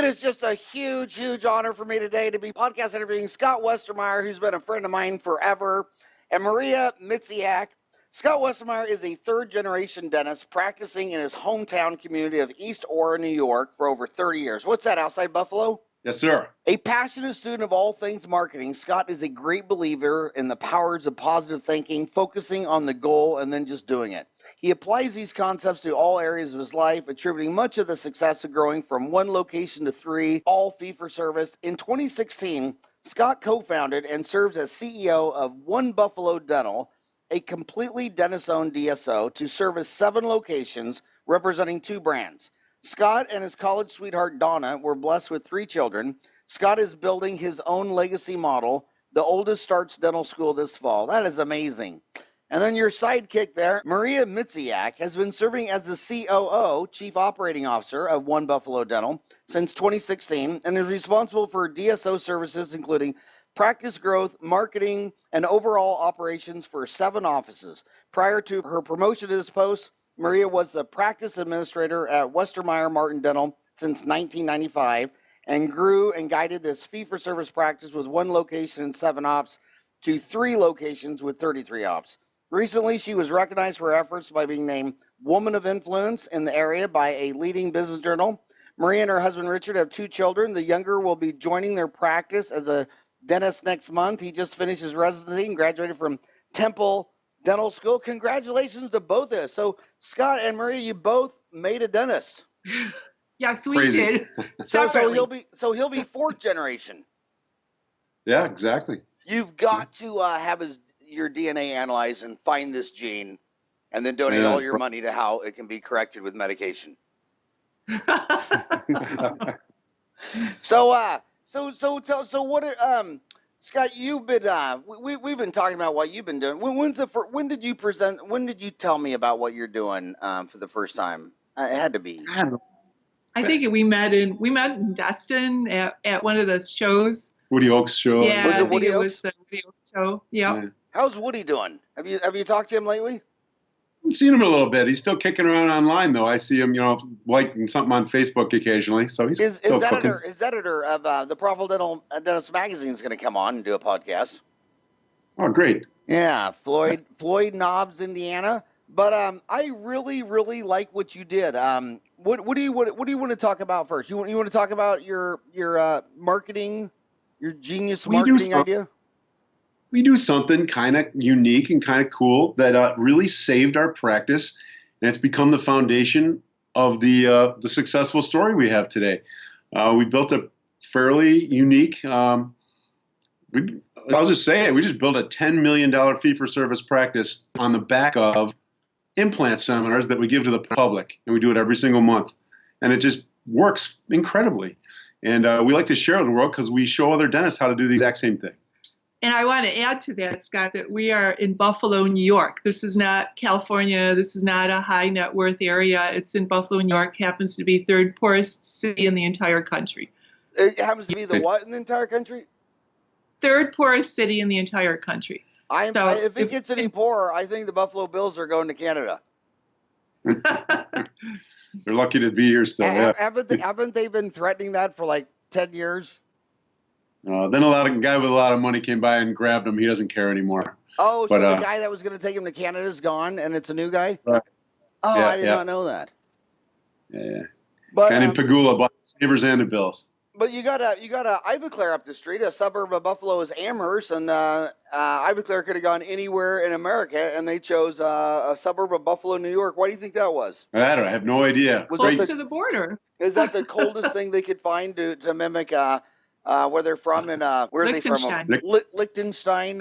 is just a huge, huge honor for me today to be podcast interviewing Scott Westermeier, who's been a friend of mine forever, and Maria Miecyjak. Scott Westermeier is a third-generation dentist practicing in his hometown community of East Aurora, New York for over 30 years. What's that, outside Buffalo? Yes, sir. A passionate student of all things marketing, Scott is a great believer in the powers of positive thinking, focusing on the goal and then just doing it. He applies these concepts to all areas of his life, attributing much of the success of growing from one location to three, all fee-for-service. In 2016, Scott co-founded and serves as CEO of One Buffalo Dental, a completely dentist-owned DSO to service 7 locations representing 2 brands. Scott and his college sweetheart Donna were blessed with 3 children. Scott is building his own legacy model. The oldest starts dental school this fall. That is amazing. And then your sidekick there, Maria Miecyjak, has been serving as the COO, Chief Operating Officer of One Buffalo Dental, since 2016, and is responsible for DSO services, including practice growth, marketing, and overall operations for 7 offices. Prior to her promotion to this post, Maria was the practice administrator at Westermeier Martin Dental since 1995 and grew and guided this fee-for-service practice with 1 location and 7 ops to 3 locations with 33 ops. Recently, she was recognized for her efforts by being named Woman of Influence in the area by a leading business journal. Maria and her husband Richard have 2 children. The younger will be joining their practice as a dentist next month. He just finished his residency and graduated from Temple Dental School. Congratulations to both of us. So Scott and Maria, you both made a dentist. Yes, we did. So he'll be 4th generation. Yeah, exactly. You've got to have your DNA analyzed and find this gene, and then donate all your money to how it can be corrected with medication. So what? Scott, you've been we've been talking about what you've been doing. When did you present? When did you tell me about what you're doing for the first time? It had to be. I think we met in Destin at one of the shows. Woody Oaks show. Yeah, Was it Woody Oaks? It was the Woody Oaks show. Yep. Yeah. How's Woody doing? Have you talked to him lately? I've seen him a little bit. He's still kicking around online, though. I see him, liking something on Facebook occasionally. So he's still cooking. His editor of the Profitable Dentist magazine is going to come on and do a podcast. Oh, great. Yeah, Floyd Knobs, Indiana. But I really, really like what you did. What do you want to talk about first? You want to talk about your marketing, your genius marketing idea? We do something kind of unique and kind of cool that really saved our practice, and it's become the foundation of the successful story we have today. We built a fairly unique. I'll just say it. We just built a $10 million fee-for-service practice on the back of implant seminars that we give to the public, and we do it every single month, and it just works incredibly. And we like to share it with the world because we show other dentists how to do the exact same thing. And I want to add to that, Scott, that we are in Buffalo, New York. This is not California. This is not a high net worth area. It's in Buffalo, New York. Happens to be 3rd poorest city in the entire country. It happens to be the what in the entire country? 3rd poorest city in the entire country. If it gets any poorer, I think the Buffalo Bills are going to Canada. They're lucky to be here still. Haven't they been threatening that for like 10 years? Then a guy with a lot of money came by and grabbed him. He doesn't care anymore. Oh, so the guy that was going to take him to Canada is gone, and it's a new guy? Right. Oh, yeah, I did not know that. Yeah. But, and in Pagula, bought the Sabres and the Bills. But you got Ivaclair up the street. A suburb of Buffalo is Amherst, and Ivaclair could have gone anywhere in America, and they chose a suburb of Buffalo, New York. Why do you think that was? I have no idea. Close to the border. Is that the coldest thing they could find to mimic where they're from? And where are they from? Liechtenstein.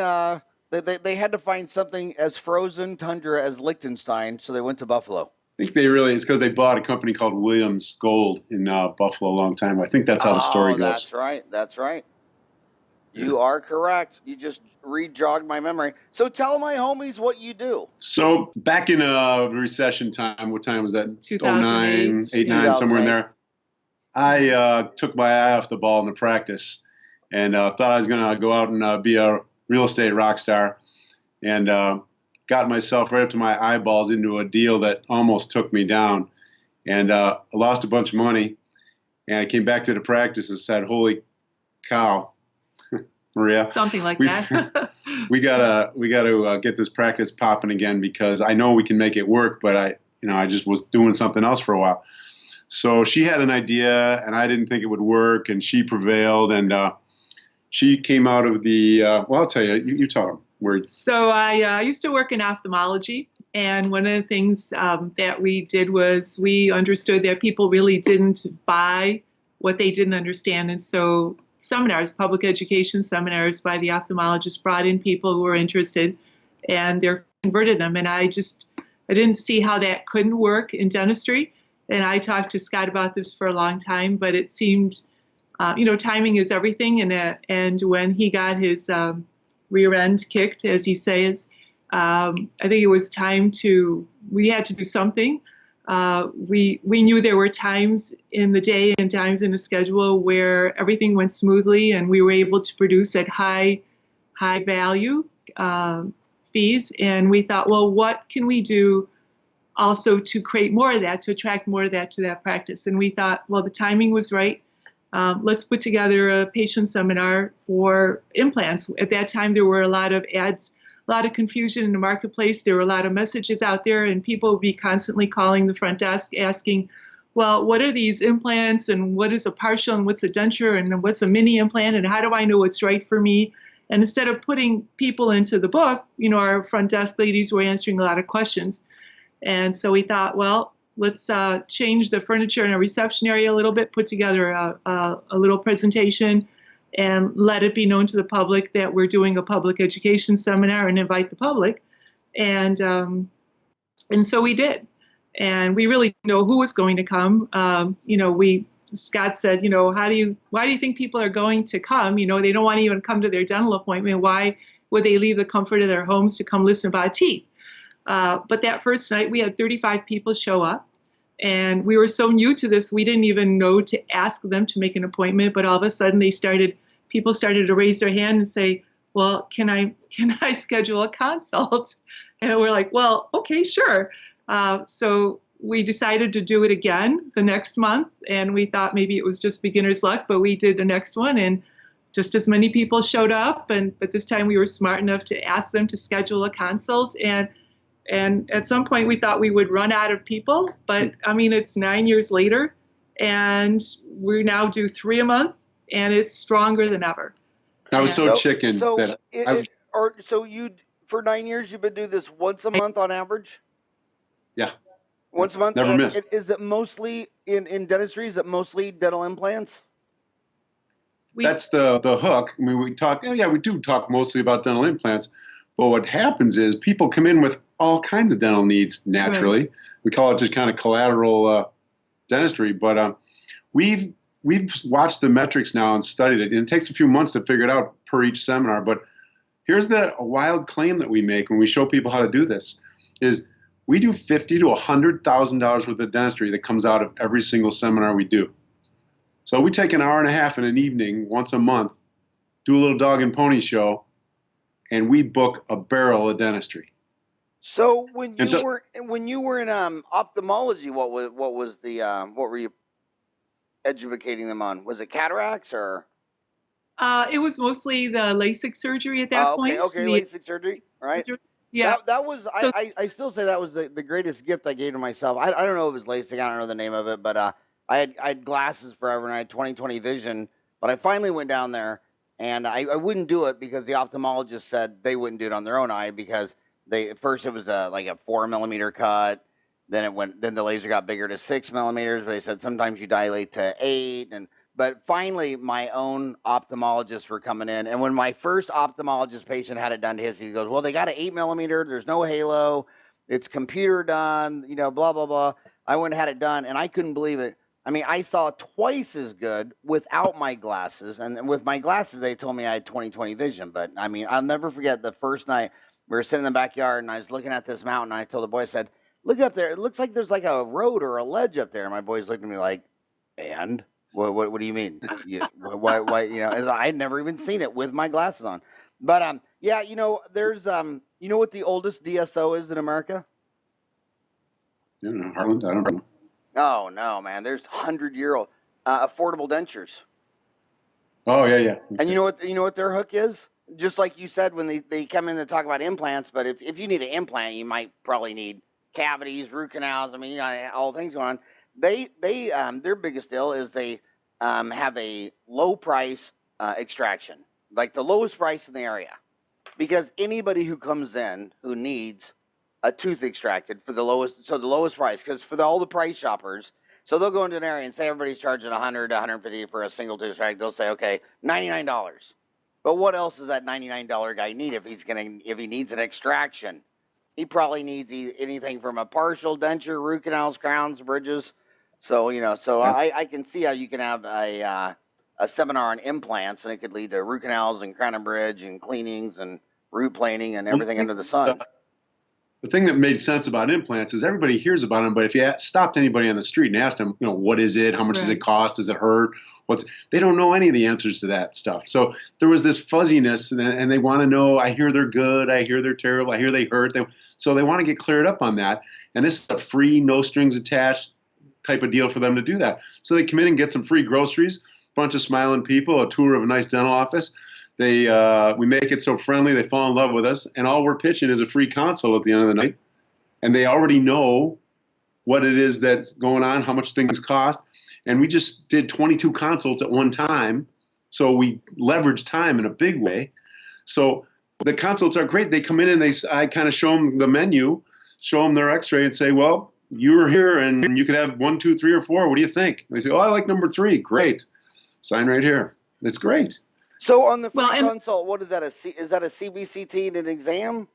They had to find something as frozen tundra as Liechtenstein, so they went to Buffalo. I think it's because they bought a company called Williams Gold in Buffalo a long time ago. I think that's how the story goes. That's right. You are correct. You just re-jogged my memory. So tell my homies what you do. So back in recession time, what time was that? 2008. 8, 9, somewhere in there. I took my eye off the ball in the practice and thought I was going to go out and be a real estate rock star, and got myself right up to my eyeballs into a deal that almost took me down, and I lost a bunch of money. And I came back to the practice and said, "Holy cow, Maria, Something like we that. we gotta get this practice popping again because I know we can make it work, but I just was doing something else for a while." So she had an idea, and I didn't think it would work, and she prevailed, and she came out of the. Well, I'll tell you. You tell them where. So I used to work in ophthalmology, and one of the things that we did was we understood that people really didn't buy what they didn't understand, and so seminars, public education seminars by the ophthalmologist brought in people who were interested, and they converted them. And I didn't see how that couldn't work in dentistry. And I talked to Scott about this for a long time, but it seemed, timing is everything. And when he got his rear end kicked, as he says, I think it was time we had to do something. We knew there were times in the day and times in the schedule where everything went smoothly and we were able to produce at high value fees. And we thought, well, what can we do also to create more of that, to attract more of that to that practice? And we thought, well, the timing was right. Let's put together a patient seminar for implants. At that time, there were a lot of ads, a lot of confusion in the marketplace. There were a lot of messages out there, and people would be constantly calling the front desk asking, well, what are these implants, and what is a partial, and what's a denture, and what's a mini implant, and how do I know what's right for me? And instead of putting people into the book, our front desk ladies were answering a lot of questions. And so we thought, well, let's change the furniture in a reception area a little bit, put together a little presentation, and let it be known to the public that we're doing a public education seminar and invite the public. And so we did. And we really didn't know who was going to come. Scott said, why do you think people are going to come? They don't want to even come to their dental appointment. Why would they leave the comfort of their homes to come listen about teeth? But that first night we had 35 people show up, and we were so new to this, we didn't even know to ask them to make an appointment. But all of a sudden people started to raise their hand and say, well, can I schedule a consult? And we're like, well, okay, sure. So we decided to do it again the next month, and we thought maybe it was just beginner's luck, but we did the next one, and just as many people showed up. But this time we were smart enough to ask them to schedule a consult. And at some point we thought we would run out of people, but it's 9 years later, and we now do 3 a month, and it's stronger than ever. I was so chicken. For 9 years you've been doing this once a month on average? Yeah. Once a month? Never missed. Is it mostly in dentistry? Is it mostly dental implants? That's the hook. We do talk mostly about dental implants, but what happens is people come in with all kinds of dental needs naturally. Right. We call it just kind of collateral dentistry, but we've watched the metrics now and studied it, and it takes a few months to figure it out per each seminar. But here's a wild claim that we make when we show people how to do this: is we do $50,000 to $100,000 worth of dentistry that comes out of every single seminar we do. So we take an hour and a half in an evening once a month, do a little dog and pony show, and we book a barrel of dentistry. So when you were in ophthalmology, what were you educating them on? Was it cataracts or? It was mostly the LASIK surgery at that point. Okay, LASIK surgery, right? Yeah. That was, I still say that was the greatest gift I gave to myself. I don't know if it was LASIK, I don't know the name of it, but I had glasses forever, and I had 20/20 vision. But I finally went down there, and I wouldn't do it because the ophthalmologist said they wouldn't do it on their own eye because at first it was like a 4 millimeter cut. Then the laser got bigger to 6 millimeters. But they said sometimes you dilate to 8. But finally, my own ophthalmologists were coming in. And when my first ophthalmologist patient had it done to his, he goes, well, they got an 8 millimeter. There's no halo. It's computer done, blah, blah, blah. I went and had it done, and I couldn't believe it. I saw twice as good without my glasses. And with my glasses, they told me I had 20/20 vision. But, I'll never forget the first night we were sitting in the backyard, and I was looking at this mountain, and I told the boy, I said, look up there. It looks like there's like a road or a ledge up there. And my boys looked at me like, and? What do you mean? Why? I'd never even seen it with my glasses on. But there's what the oldest DSO is in America? Harlan, I don't know. Oh no, man! There's 100-year-old. affordable dentures. Oh, yeah, yeah. And you know what their hook is? Just like you said when they come in to talk about implants, but if you need an implant, you might probably need cavities, root canals. I mean, you got all things going on. Their biggest deal is they have a low price extraction, like the lowest price in the area, because anybody who comes in who needs a tooth extracted for the lowest price, because for all the price shoppers, so they'll go into an area and say everybody's charging 100 to 150 for a single tooth extract. They'll say, okay, $99. But what else does that $99 guy need if he needs an extraction? He probably needs anything from a partial denture, root canals, crowns, bridges. So I can see how you can have a seminar on implants, and it could lead to root canals and crown and bridge and cleanings and root planing and everything under the sun. The thing that made sense about implants is everybody hears about them, but if you stopped anybody on the street and asked them, what is it? How much does it cost? Does it hurt? They don't know any of the answers to that stuff. So there was this fuzziness, and they want to know, I hear they're good, I hear they're terrible, I hear they hurt. So they want to get cleared up on that. And this is a free, no strings attached type of deal for them to do that. So they come in and get some free groceries, a bunch of smiling people, a tour of a nice dental office. We make it so friendly, they fall in love with us, and all we're pitching is a free consult at the end of the night. And they already know what it is that's going on, how much things cost. And we just did 22 consults at one time, so we leverage time in a big way. So the consults are great. They come in and I kind of show them the menu, show them their x-ray and say, well, you were here and you could have 1, 2, 3, or 4. What do you think? And they say, oh, I like number 3. Great. Sign right here. It's great. So on the free consult, what is that? Is that a CBCT and an exam?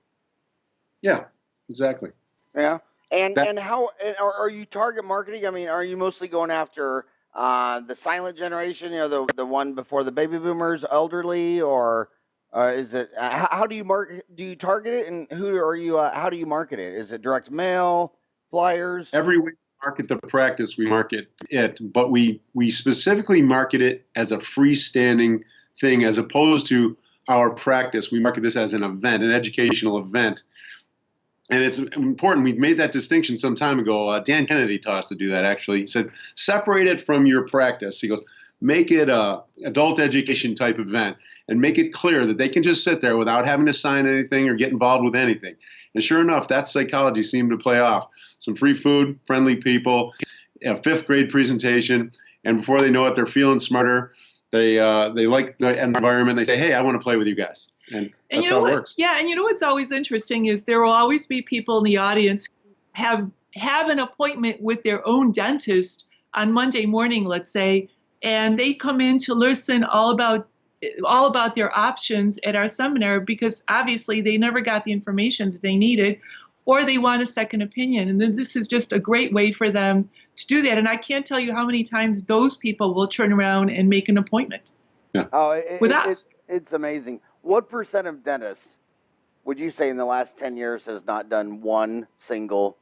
Yeah, exactly. Yeah. And how are you target marketing? I mean, are you mostly going after the silent generation, the one before the baby boomers, elderly, or is it how do you market? Do you target it, and who are you? How do you market it? Is it direct mail, flyers? Every week we market the practice, we market it, but we specifically market it as a freestanding thing as opposed to our practice. We market this as an event, an educational event. And it's important. We made that distinction some time ago. Dan Kennedy taught us to do that, actually. He said, separate it from your practice. He goes, make it a adult education type event and make it clear that they can just sit there without having to sign anything or get involved with anything. And sure enough, that psychology seemed to play off. Some free food, friendly people, a 5th grade presentation, and before they know it, they're feeling smarter. They like the environment. They say, hey, I want to play with you guys. And that's how it works. Yeah, and what's always interesting is there will always be people in the audience who have an appointment with their own dentist on Monday morning, let's say, and they come in to listen all about their options at our seminar because obviously they never got the information that they needed, or they want a second opinion. And then this is just a great way for them to do that. And I can't tell you how many times those people will turn around and make an appointment with us. It's amazing. What % of dentists would you say in the last 10 years has not done one single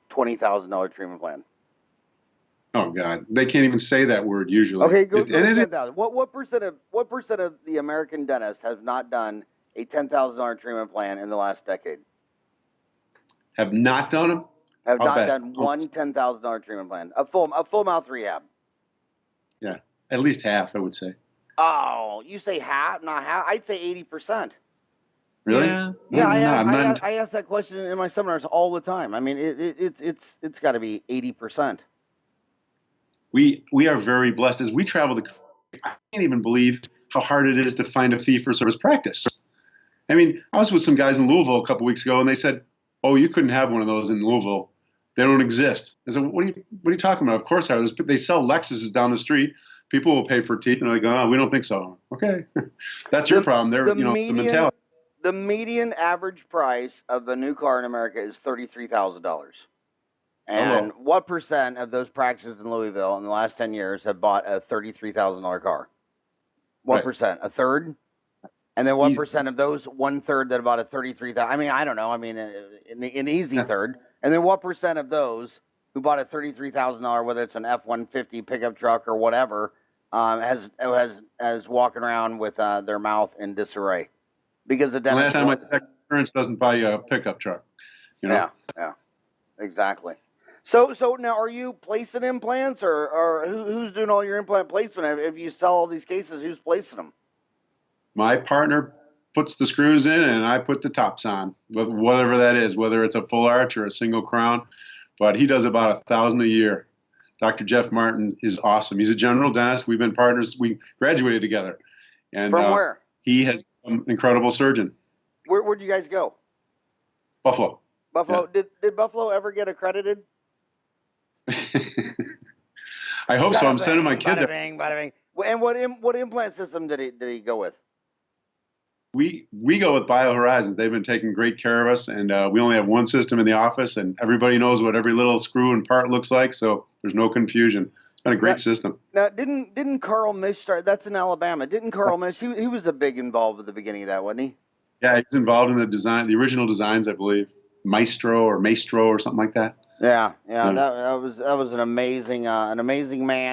$20,000 treatment plan? Oh God, they can't even say that word usually. Okay, go to 10,000. What percent of the American dentists have not done a $10,000 treatment plan in the last decade? Have not done them? Have not done one $10,000 treatment plan. A full mouth rehab. Yeah, at least half, I would say. Oh, you say half, not half? I'd say 80%. Really? Yeah. I ask that question in my seminars all the time. I mean, it's got to be 80%. We are very blessed as we travel the country. I can't even believe how hard it is to find a fee-for-service practice. I mean, I was with some guys in Louisville a couple weeks ago, and they said, "Oh, you couldn't have one of those in Louisville. They don't exist." I said, "What are you talking about? Of course, they sell Lexuses down the street. People will pay for teeth." And they're like, "Oh, we don't think so." Okay, that's your problem. The mentality. The median average price of a new car in America is $33,000. And what % of those practices in Louisville in the last 10 years have bought a $33,000 car? What %? A third? And then what % of those 1/3 that bought a $33,000? I mean, I don't know. I mean, an easy third. And then what % of those who bought a $33,000, whether it's an F-150 pickup truck or whatever, has walking around with their mouth in disarray? Because the dentist. Last time I checked, insurance doesn't buy you a pickup truck. Yeah, exactly. So now, are you placing implants, or who's doing all your implant placement? If you sell all these cases, who's placing them? My partner puts the screws in, and I put the tops on, whatever that is, whether it's a full arch or a single crown. But he does about 1,000 a year. Dr. Jeff Martin is awesome. He's a general dentist. We've been partners. We graduated together. And From where? He has become an incredible surgeon. Where'd you guys go? Buffalo. Buffalo. Yeah. Did Buffalo ever get accredited? I hope so. I'm sending my kid there. Bada bing. And what implant system did he go with? We go with BioHorizons. They've been taking great care of us, and we only have one system in the office, and everybody knows what every little screw and part looks like, so there's no confusion. It's been a great system. Now, didn't Carl Misch start? That's in Alabama. Didn't Carl Misch? He was a big involved at the beginning of that, wasn't he? Yeah, he was involved in the design, the original designs, I believe. Maestro or something like that. Yeah. That was an amazing man,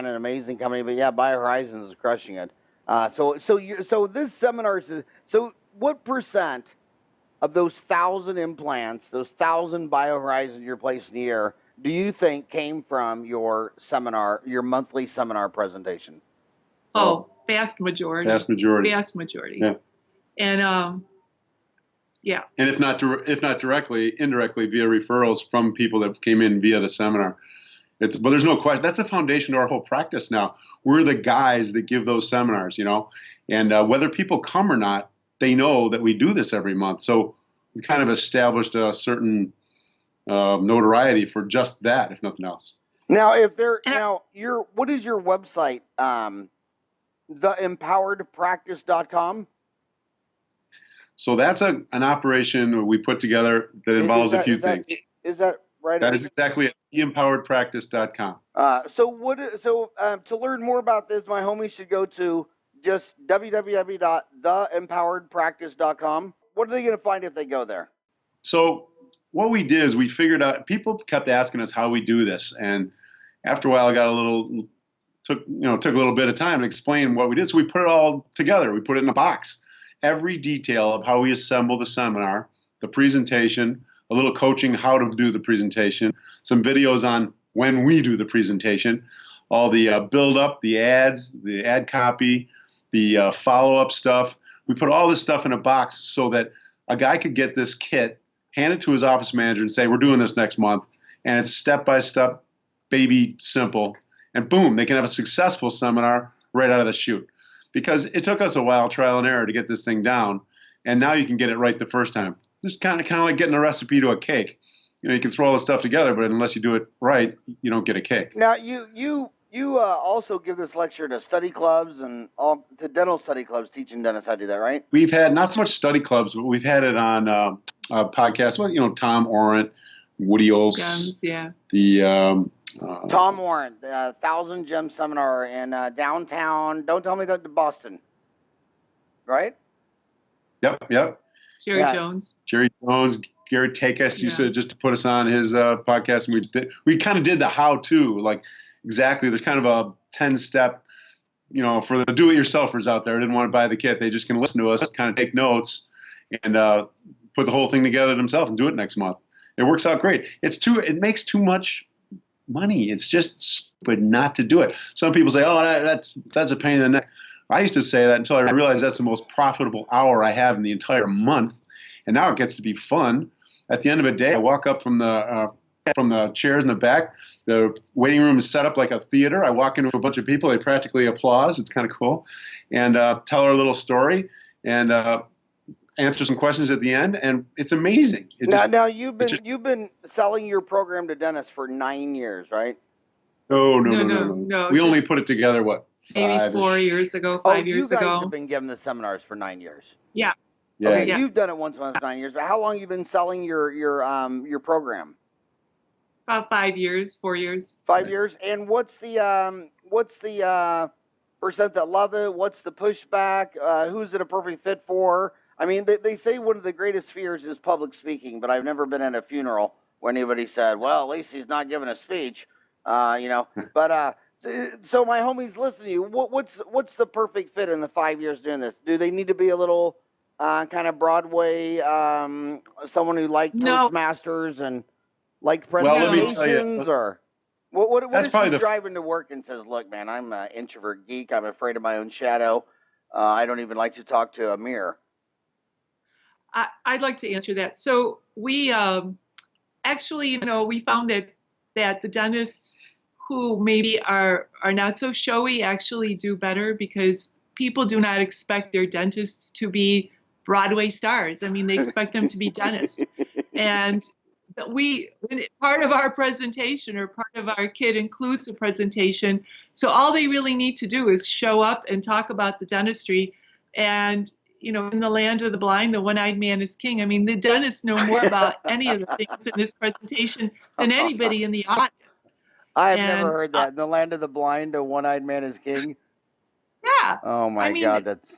an amazing company. But yeah, BioHorizons is crushing it. So this seminar is, so what percent of those 1,000 implants, those 1,000 BioHorizons you're placing a year, do you think came from your seminar, your monthly seminar presentation? Oh, vast majority. Vast majority. Yeah. And yeah. And if not directly, indirectly via referrals from people that came in via the seminar. But there's no question. That's the foundation to our whole practice now. We're the guys that give those seminars, and whether people come or not, they know that we do this every month. So we kind of established a certain notoriety for just that, if nothing else. Now, what is your website? Theempoweredpractice.com. So that's an operation we put together that involves a few things. Is that right? That is exactly it. Theempoweredpractice.com. So to learn more about this, my homies should go to just www.theempoweredpractice.com. What are they going to find if they go there? So what we did is we figured out, people kept asking us how we do this, and after a while, took a little bit of time to explain what we did. So we put it all together. We put it in a box. Every detail of how we assemble the seminar, the presentation, a little coaching how to do the presentation, some videos on when we do the presentation, all the build-up, the ads, the ad copy, the follow-up stuff. We put all this stuff in a box so that a guy could get this kit, hand it to his office manager and say, we're doing this next month, and it's step-by-step, baby simple, and boom, they can have a successful seminar right out of the chute. Because it took us a while, trial and error, to get this thing down, and now you can get it right the first time. Just kind of like getting a recipe to a cake. You can throw all the stuff together, but unless you do it right, you don't get a cake. Now, you also give this lecture to study clubs and to dental study clubs, teaching dentists how to do that, right? We've had not so much study clubs, but we've had it on podcasts. Well, Tom Orant, Woody Oaks, Gems, yeah. The Tom Warren, the 1,000 Gem Seminar in downtown. Don't tell me to Boston, right? Yep. Jerry Jones, Gary Takes used to just put us on his podcast, and we kind of did the how-to, like exactly. There's kind of a 10-step, for the do-it-yourselfers out there who didn't want to buy the kit. They just can listen to us, kind of take notes, and put the whole thing together themselves and do it next month. It works out great. It makes too much money. It's just stupid not to do it. Some people say, "Oh, that's a pain in the neck." I used to say that until I realized that's the most profitable hour I have in the entire month, and now it gets to be fun. At the end of the day, I walk up from the chairs in the back. The waiting room is set up like a theater. I walk into a bunch of people. They practically applause. It's kind of cool, and tell our little story and answer some questions at the end, and it's amazing. Now you've been selling your program to dentists for 9 years, right? No. We only put it together, maybe 4 years ago, 5 years ago. You guys have been giving the seminars for 9 years. Yeah. Okay, yes. You've done it once a month for 9 years, but how long have you been selling your program? About 5 years, 4 years. 5 years. And what's the percent that love it? What's the pushback? Who's it a perfect fit for? I mean, they say one of the greatest fears is public speaking, but I've never been at a funeral where anybody said, well, at least he's not giving a speech, But so my homies listening to you, what's the perfect fit in the 5 years doing this? Do they need to be a little kind of Broadway, someone who liked Toastmasters and... Like Well, let me tell you, presentations or what that's if probably she's the driving to work and says, look, man, I'm an introvert geek. I'm afraid of my own shadow. I don't even like to talk to a mirror. I'd like to answer that. So we actually, we found that the dentists who maybe are not so showy actually do better because people do not expect their dentists to be Broadway stars. I mean, they expect them to be dentists. And part of our presentation or part of our kit includes a presentation. So all they really need to do is show up and talk about the dentistry. And in the land of the blind, the one-eyed man is king. I mean, the dentists know more about any of the things in this presentation than anybody in the audience. I have never And heard that. In the land of the blind, a one-eyed man is king. yeah, Oh my I mean, God, that's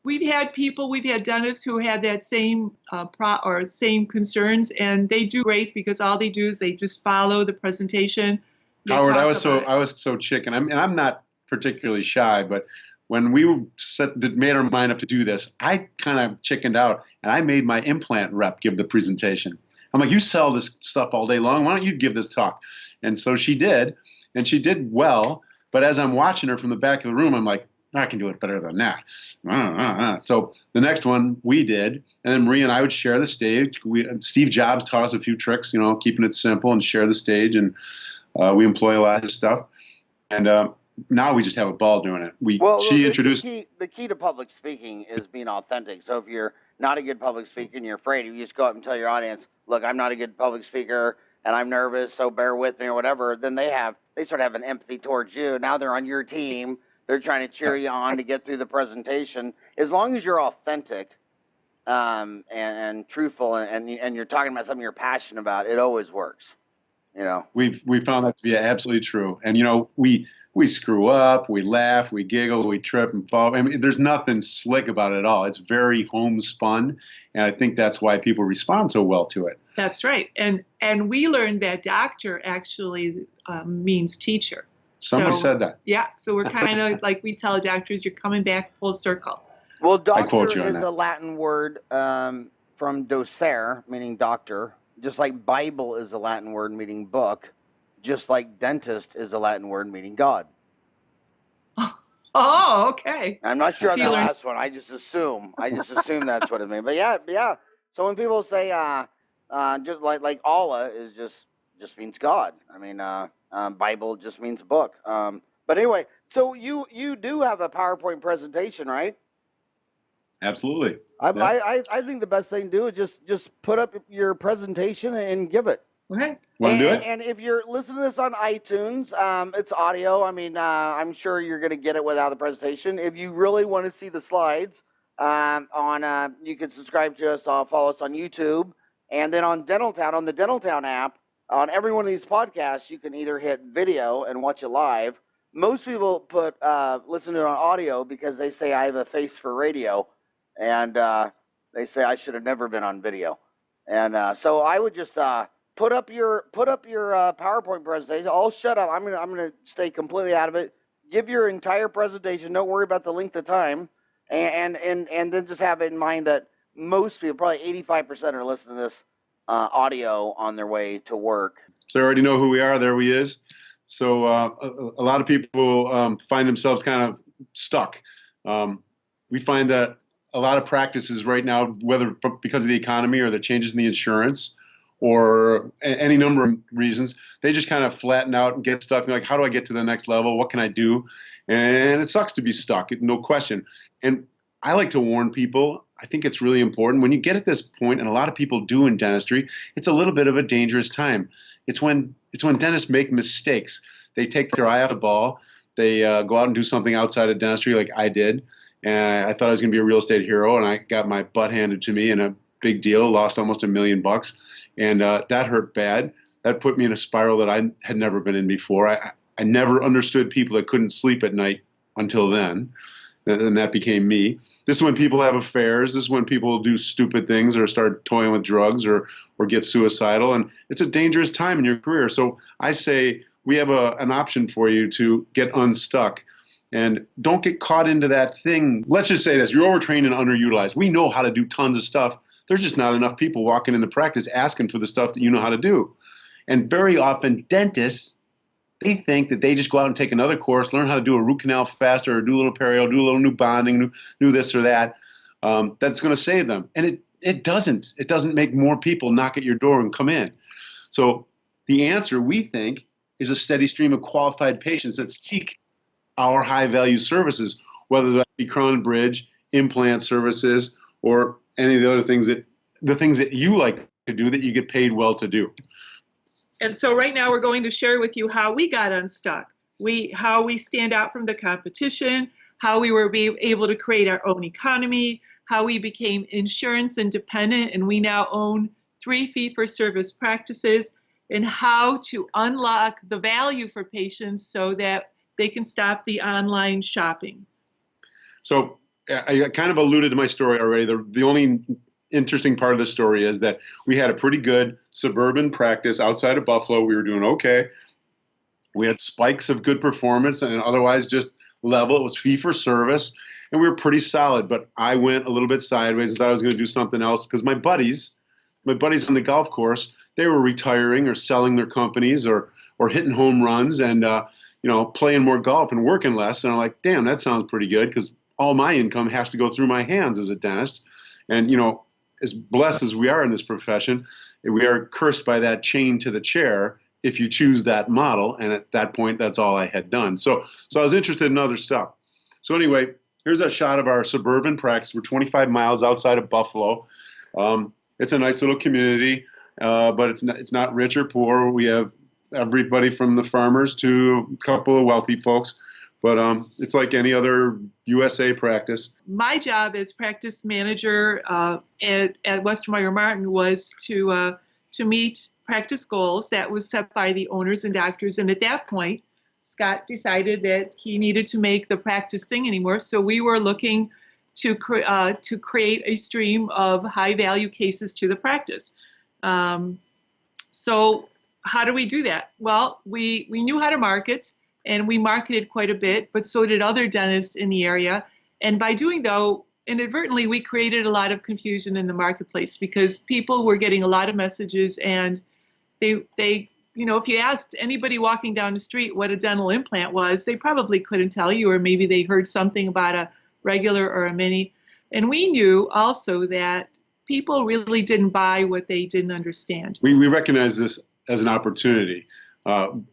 we've had dentists who had that same same concerns, and they do great because all they do is they just follow the presentation. Howard. I was so chicken. I'm not particularly shy, but when we made our mind up to do this, I kind of chickened out, and I made my implant rep give the presentation. I'm like, you sell this stuff all day long. Why don't you give this talk? And so she did, and she did well. But as I'm watching her from the back of the room, I'm like, I can do it better than that. So the next one we did, and then Marie and I would share the stage. Steve Jobs taught us a few tricks, keeping it simple and share the stage, and we employ a lot of stuff. And now we just have a ball doing it. She introduced the key to public speaking is being authentic. So if you're not a good public speaker and you're afraid, you just go up and tell your audience, look, I'm not a good public speaker and I'm nervous, so bear with me or whatever. Then they start having empathy towards you. Now they're on your team. They're trying to cheer you on to get through the presentation. As long as you're authentic and truthful and you're talking about something you're passionate about, it always works. We found that to be absolutely true. And we screw up, we laugh, we giggle, we trip and fall. I mean, there's nothing slick about it at all. It's very homespun, and I think that's why people respond so well to it. That's right. And we learned that doctor actually means teacher. Somebody said that. Yeah. So we're kind of like we tell doctors, you're coming back full circle. Well, doctor is a Latin word from docere, meaning doctor, just like Bible is a Latin word meaning book, just like dentist is a Latin word meaning God. Oh, okay. I'm not sure on that last one. I just assume that's what it means. But yeah. So when people say just like Allah is just means God. I mean, Bible just means book. But anyway, so you do have a PowerPoint presentation, right? Absolutely. I think the best thing to do is just put up your presentation and give it. Okay. Want to do it? And if you're listening to this on iTunes, it's audio. I mean, I'm sure you're going to get it without the presentation. If you really want to see the slides, you can subscribe to us. Follow us on YouTube, and then on Dentaltown, on the Dentaltown app, on every one of these podcasts, you can either hit video and watch it live. Most people listen to it on audio because they say I have a face for radio, and they say I should have never been on video. And so I would just put up your PowerPoint presentation. I'll shut up. I'm gonna stay completely out of it. Give your entire presentation. Don't worry about the length of time, and then just have it in mind that most people, probably 85%, are listening to this audio on their way to work. So they already know who we are. There he is. So a lot of people find themselves kind of stuck. We find that a lot of practices right now, whether because of the economy or the changes in the insurance or any number of reasons, they just kind of flatten out and get stuck. They're like, how do I get to the next level? What can I do? And it sucks to be stuck, no question. And I like to warn people, I think it's really important when you get at this point, and a lot of people do in dentistry, it's a little bit of a dangerous time. It's when dentists make mistakes. They take their eye off the ball. They go out and do something outside of dentistry like I did. And I thought I was going to be a real estate hero, and I got my butt handed to me in a big deal, lost almost $1 million. And that hurt bad. That put me in a spiral that I had never been in before. I never understood people that couldn't sleep at night until then. And that became me. This is when people have affairs. This is when people do stupid things or start toying with drugs or get suicidal. And it's a dangerous time in your career. So I say we have an option for you to get unstuck. And don't get caught into that thing. Let's just say this. You're overtrained and underutilized. We know how to do tons of stuff, there's just not enough people walking into practice asking for the stuff that you know how to do. And very often dentists, they think that they just go out and take another course, learn how to do a root canal faster, or do a little perio, do a little new bonding, do this or that. That's going to save them. And it doesn't. It doesn't make more people knock at your door and come in. So the answer, we think, is a steady stream of qualified patients that seek our high-value services, whether that be crown and bridge, implant services, or any of the other things that you like to do that you get paid well to do. And so right now we're going to share with you how we got unstuck, how we stand out from the competition, how we were able to create our own economy, how we became insurance independent, and we now own 3 fee-for-service practices, and how to unlock the value for patients so that they can stop the online shopping. So I kind of alluded to my story already. The only interesting part of the story is that we had a pretty good suburban practice outside of Buffalo. We were doing okay. We had spikes of good performance and otherwise just level. It was fee for service, and we were pretty solid. But I went a little bit sideways and thought I was going to do something else because my buddies on the golf course, they were retiring or selling their companies or hitting home runs and playing more golf and working less. And I'm like, damn, that sounds pretty good because all my income has to go through my hands as a dentist. And as blessed as we are in this profession, we are cursed by that chain to the chair if you choose that model. And at that point, that's all I had done. So I was interested in other stuff. So anyway, here's a shot of our suburban practice. We're 25 miles outside of Buffalo. It's a nice little community, but it's not rich or poor. We have everybody from the farmers to a couple of wealthy folks. But it's like any other USA practice. My job as practice manager at Westermeier Martin was to meet practice goals that was set by the owners and doctors. And at that point, Scott decided that he needed to make the practice sing anymore. So we were looking to create a stream of high-value cases to the practice. So how do we do that? Well, we knew how to market. And we marketed quite a bit, but so did other dentists in the area. And by doing though, inadvertently, we created a lot of confusion in the marketplace because people were getting a lot of messages, and they if you asked anybody walking down the street what a dental implant was, they probably couldn't tell you, or maybe they heard something about a regular or a mini. And we knew also that people really didn't buy what they didn't understand. We recognize this as an opportunity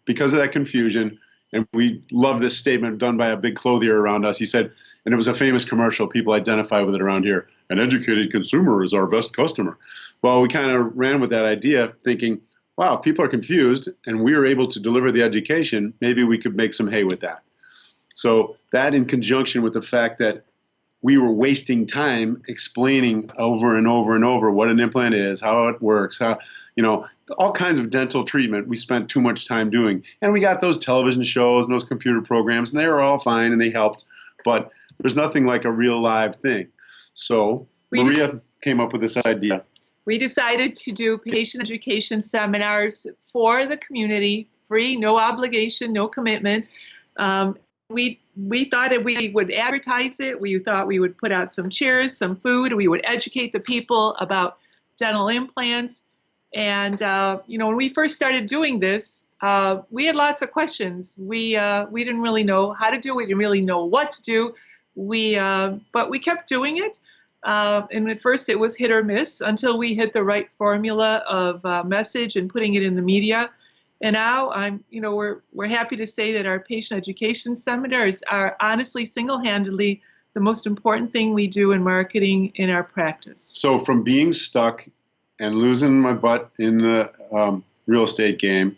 because of that confusion. And we love this statement done by a big clothier around us. He said, and it was a famous commercial, people identify with it around here, an educated consumer is our best customer. Well, we kind of ran with that idea thinking, wow, people are confused and we were able to deliver the education, maybe we could make some hay with that. So that in conjunction with the fact that we were wasting time explaining over and over and over what an implant is, how it works, how, all kinds of dental treatment we spent too much time doing. And we got those television shows and those computer programs, and they were all fine and they helped, but there's nothing like a real live thing. So Maria came up with this idea. We decided to do patient education seminars for the community, free, no obligation, no commitment. We thought that we would advertise it. We thought we would put out some chairs, some food. We would educate the people about dental implants. And, when we first started doing this, we had lots of questions. We didn't really know how to do it. We didn't really know what to do. But we kept doing it. And at first it was hit or miss until we hit the right formula of message and putting it in the media. And now we're happy to say that our patient education seminars are honestly single-handedly the most important thing we do in marketing in our practice. So from being stuck and losing my butt in the real estate game,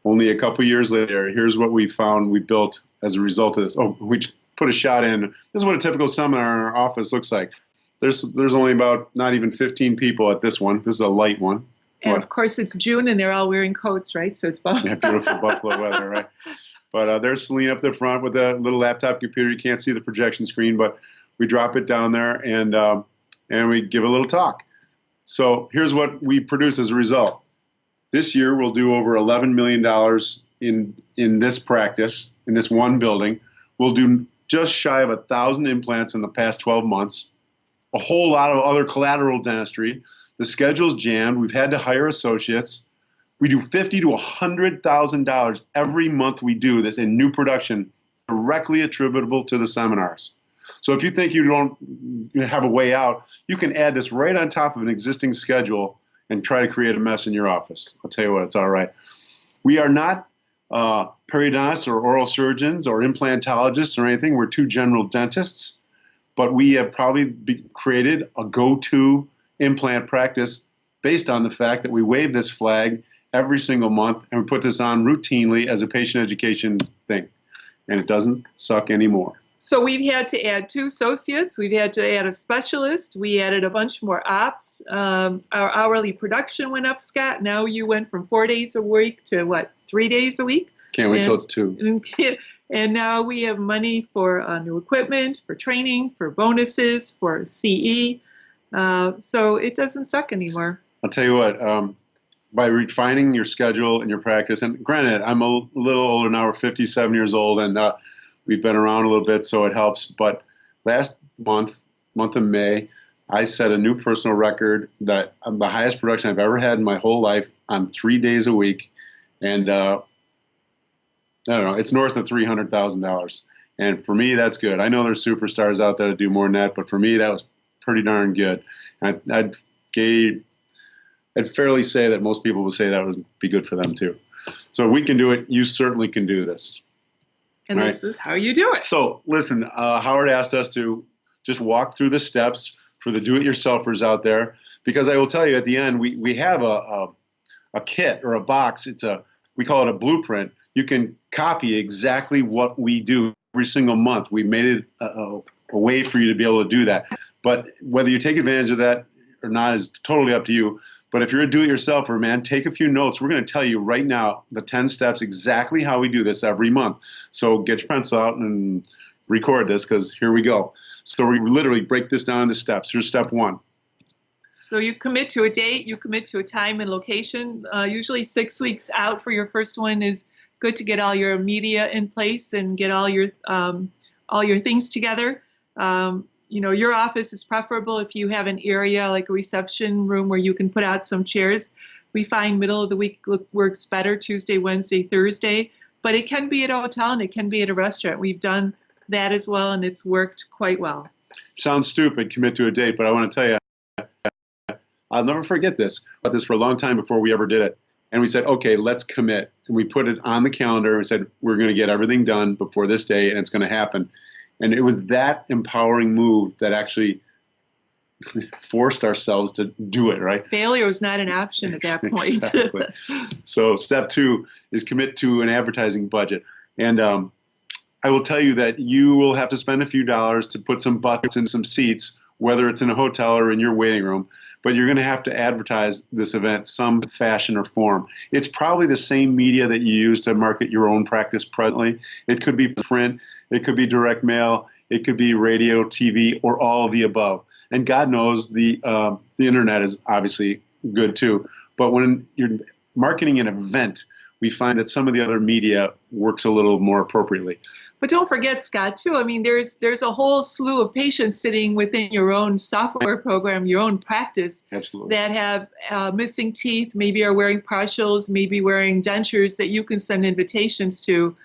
only a couple years later, here's what we found we built as a result of this. Oh, we put a shot in. This is what a typical seminar in our office looks like. There's only about not even 15 people at this one. This is a light one. And of course, it's June, and they're all wearing coats, right? So it's beautiful Buffalo weather, right? But there's Celine up the front with a little laptop computer. You can't see the projection screen, but we drop it down there and we give a little talk. So here's what we produced as a result. This year, we'll do over $11 million in this practice, in this one building. We'll do just shy of 1,000 implants in the past 12 months. a whole lot of other collateral dentistry. The schedule's jammed. We've had to hire associates. We do $50,000 to $100,000 every month we do this in new production, directly attributable to the seminars. So if you think you don't have a way out, you can add this right on top of an existing schedule and try to create a mess in your office. I'll tell you what, it's all right. We are not periodontists or oral surgeons or implantologists or anything. We're two general dentists, but we have probably created a go-to implant practice based on the fact that we wave this flag every single month, and we put this on routinely as a patient education thing, and it doesn't suck anymore. So we've had to add 2 associates. We've had to add a specialist. We added a bunch more ops. Our hourly production went up, Scott. Now you went from 4 days a week to, what, 3 days a week? Can't wait till it's 2. And now we have money for new equipment, for training, for bonuses, for CE. So it doesn't suck anymore. I'll tell you what, by refining your schedule and your practice, and granted, I'm a little older now, we're 57 years old, and we've been around a little bit, so it helps. But last month of May, I set a new personal record that the highest production I've ever had in my whole life on 3 days a week. And I don't know, it's north of $300,000. And for me, that's good. I know there's superstars out there that do more than that, but for me, that was pretty darn good. And I'd fairly say that most people would say that would be good for them too. So if we can do it, you certainly can do this. And this is how you do it. So listen, Howard asked us to just walk through the steps for the do-it-yourselfers out there, because I will tell you at the end, we have a kit or a box. We call it a blueprint. You can copy exactly what we do every single month. We made it a way for you to be able to do that. But whether you take advantage of that or not is totally up to you. But if you're a do-it-yourselfer, man, take a few notes. We're going to tell you right now the 10 steps, exactly how we do this every month. So get your pencil out and record this, because here we go. So we literally break this down into steps. Here's step 1. So you commit to a date, you commit to a time and location. Usually 6 weeks out for your first one is good to get all your media in place and get all your things together. Your office is preferable if you have an area like a reception room where you can put out some chairs. We find middle of the week works better, Tuesday, Wednesday, Thursday, but it can be at a hotel and it can be at a restaurant. We've done that as well, and it's worked quite well. Sounds stupid, commit to a date, but I want to tell you, I'll never forget this. About this for a long time before we ever did it. And we said, okay, let's commit. And we put it on the calendar. And we said, we're going to get everything done before this day, and it's going to happen. And it was that empowering move that actually forced ourselves to do it, right? Failure was not an option at that point. Exactly. So step 2 is commit to an advertising budget. And I will tell you that you will have to spend a few dollars to put some butts in some seats, whether it's in a hotel or in your waiting room. But you're going to have to advertise this event some fashion or form. It's probably the same media that you use to market your own practice presently. It could be print, it could be direct mail, it could be radio, TV, or all of the above. And God knows the internet is obviously good too. But when you're marketing an event, we find that some of the other media works a little more appropriately. But don't forget, Scott, too, I mean, there's a whole slew of patients sitting within your own software program, your own practice. Absolutely. That have missing teeth, maybe are wearing partials, maybe wearing dentures that you can send invitations to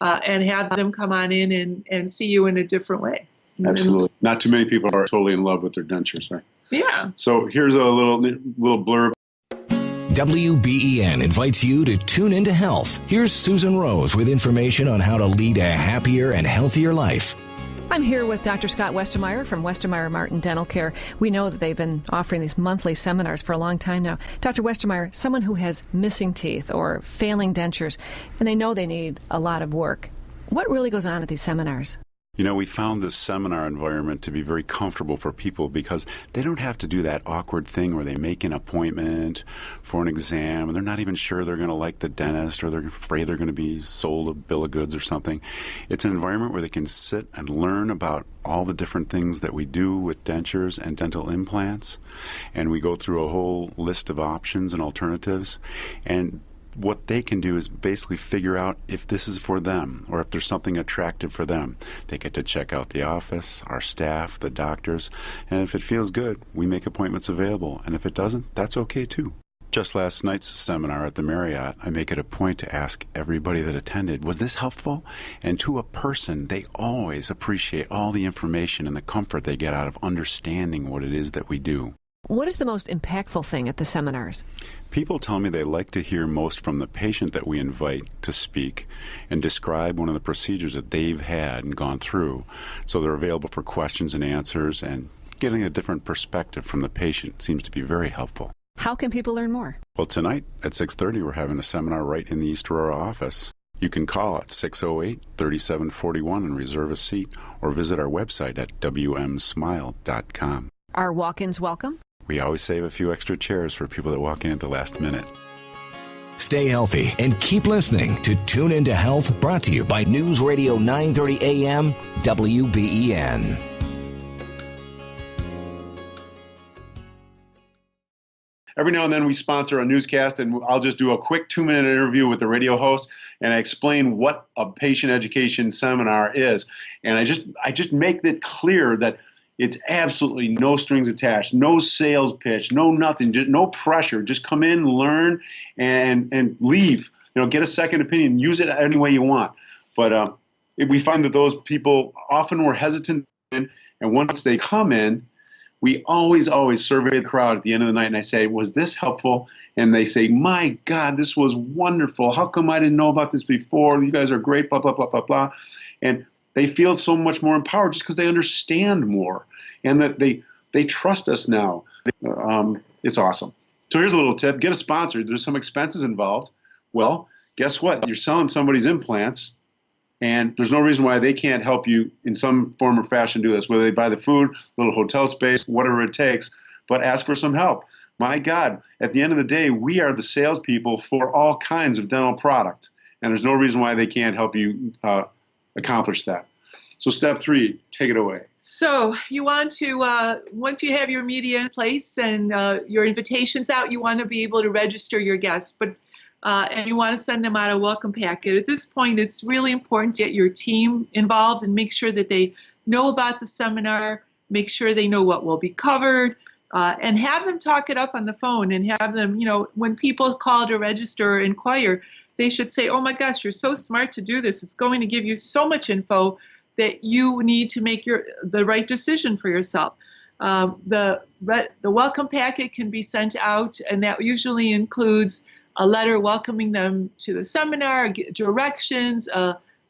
and have them come on in and see you in a different way. Absolutely. Not too many people are totally in love with their dentures, right? Yeah. So here's a little blurb. WBEN invites you to tune into health. Here's Susan Rose with information on how to lead a happier and healthier life. I'm here with Dr. Scott Westermeier from Westermeier Martin Dental Care. We know that they've been offering these monthly seminars for a long time now. Dr. Westermeier, someone who has missing teeth or failing dentures, and they know they need a lot of work. What really goes on at these seminars? You know, we found this seminar environment to be very comfortable for people because they don't have to do that awkward thing where they make an appointment for an exam and they're not even sure they're going to like the dentist, or they're afraid they're going to be sold a bill of goods or something. It's an environment where they can sit and learn about all the different things that we do with dentures and dental implants, and we go through a whole list of options and alternatives. And what they can do is basically figure out if this is for them or if there's something attractive for them. They get to check out the office, our staff, the doctors, and if it feels good, we make appointments available. And if it doesn't, that's okay too. Just last night's seminar at the Marriott, I make it a point to ask everybody that attended, was this helpful? And to a person, they always appreciate all the information and the comfort they get out of understanding what it is that we do. What is the most impactful thing at the seminars? People tell me they like to hear most from the patient that we invite to speak and describe one of the procedures that they've had and gone through. So they're available for questions and answers, and getting a different perspective from the patient seems to be very helpful. How can people learn more? Well, tonight at 6:30, we're having a seminar right in the East Aurora office. You can call at 608-3741 and reserve a seat, or visit our website at wmsmile.com. Are walk-ins welcome? We always save a few extra chairs for people that walk in at the last minute. Stay healthy and keep listening to Tune Into Health, brought to you by News Radio 930 AM WBEN. Every now and then we sponsor a newscast, and I'll just do a quick 2-minute interview with the radio host, and I explain what a patient education seminar is. And I just make it clear that it's absolutely no strings attached, no sales pitch, no nothing, just no pressure. Just come in, learn, and leave. Get a second opinion. Use it any way you want. But we find that those people often were hesitant, and once they come in, we always survey the crowd at the end of the night, and I say, was this helpful? And they say, my God, this was wonderful. How come I didn't know about this before? You guys are great, blah, blah, blah, blah, blah. And they feel so much more empowered just because they understand more, and that they trust us now. It's awesome. So here's a little tip. Get a sponsor. There's some expenses involved. Well, guess what? You're selling somebody's implants, and there's no reason why they can't help you in some form or fashion do this, whether they buy the food, little hotel space, whatever it takes, but ask for some help. My God, at the end of the day, we are the salespeople for all kinds of dental product, and there's no reason why they can't help you accomplish that. So step 3, take it away. So you want to, once you have your media in place and your invitations out, you want to be able to register your guests, and you want to send them out a welcome packet. At this point, it's really important to get your team involved and make sure that they know about the seminar, make sure they know what will be covered, and have them talk it up on the phone, and have them, when people call to register or inquire, they should say, oh my gosh, you're so smart to do this. It's going to give you so much info that you need to make the right decision for yourself. The welcome packet can be sent out, and that usually includes a letter welcoming them to the seminar, directions.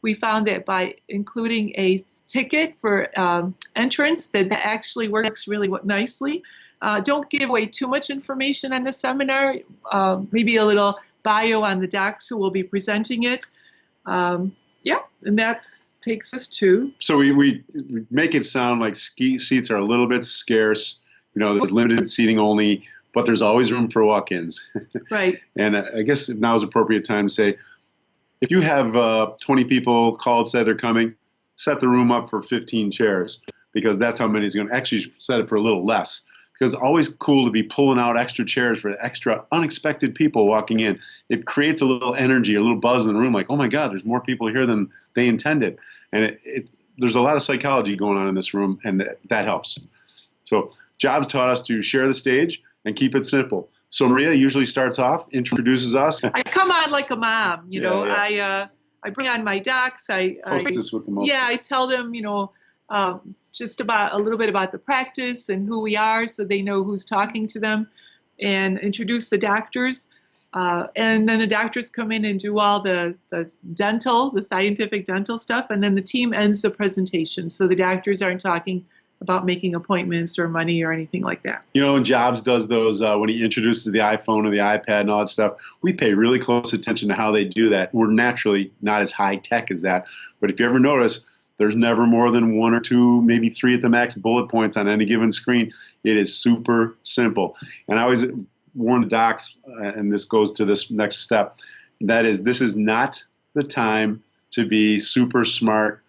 We found that by including a ticket for entrance, that actually works really nicely. Don't give away too much information on the seminar. Maybe a little bio on the docs who will be presenting it. And that takes us to. So we make it sound like seats are a little bit scarce, there's limited seating only, but there's always room for walk-ins. Right. And I guess now is appropriate time to say, if you have 20 people called, said they're coming, set the room up for 15 chairs, because that's how many is going to actually set it for a little less. Because it's always cool to be pulling out extra chairs for extra unexpected people walking in. It creates a little energy, a little buzz in the room, like, oh my God, there's more people here than they intended. And there's a lot of psychology going on in this room, and that helps. So Jobs taught us to share the stage and keep it simple. So Maria usually starts off, introduces us. I come on like a mom, Yeah. I bring on my docs. Hostess with the most. I tell them, just about a little bit about the practice and who we are, so they know who's talking to them, and introduce the doctors. And then the doctors come in and do all the scientific dental stuff, and then the team ends the presentation. So the doctors aren't talking about making appointments or money or anything like that. When Jobs does those, when he introduces the iPhone or the iPad and all that stuff, we pay really close attention to how they do that. We're naturally not as high tech as that. But if you ever notice, there's never more than 1 or 2, maybe 3 at the max bullet points on any given screen. It is super simple. And I always warn the docs, and this goes to this next step, that is, this is not the time to be super smart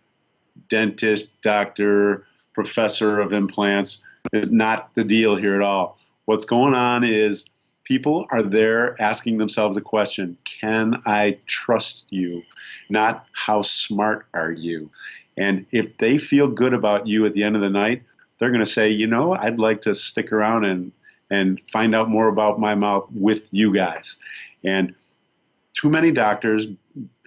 dentist, doctor, professor of implants. Is not the deal here at all. What's going on is people are there asking themselves a question: can I trust you? Not how smart are you? And if they feel good about you at the end of the night, they're going to say, you know, I'd like to stick around and find out more about my mouth with you guys. And too many doctors,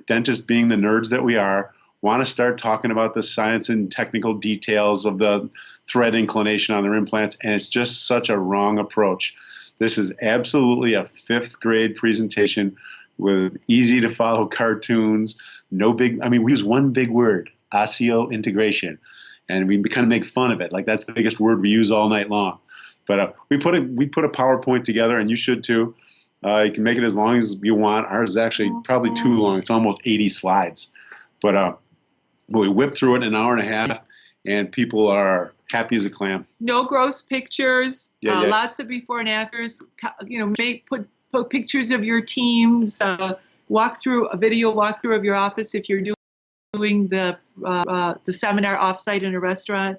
dentists being the nerds that we are, want to start talking about the science and technical details of the thread inclination on their implants, and it's just such a wrong approach. This is absolutely a 5th grade presentation with easy to follow cartoons, no big, I mean, we use one big word, osseointegration, and we kind of make fun of it. Like that's the biggest word we use all night long. But we put a PowerPoint together, and you should too. You can make it as long as you want. Ours is actually probably too long. It's almost 80 slides. But we whip through it in an hour and a half, and people are happy as a clam. No gross pictures. Yeah. Lots of before and afters. You know, put pictures of your teams. Walk through a video walkthrough of your office if you're doing the seminar offsite in a restaurant.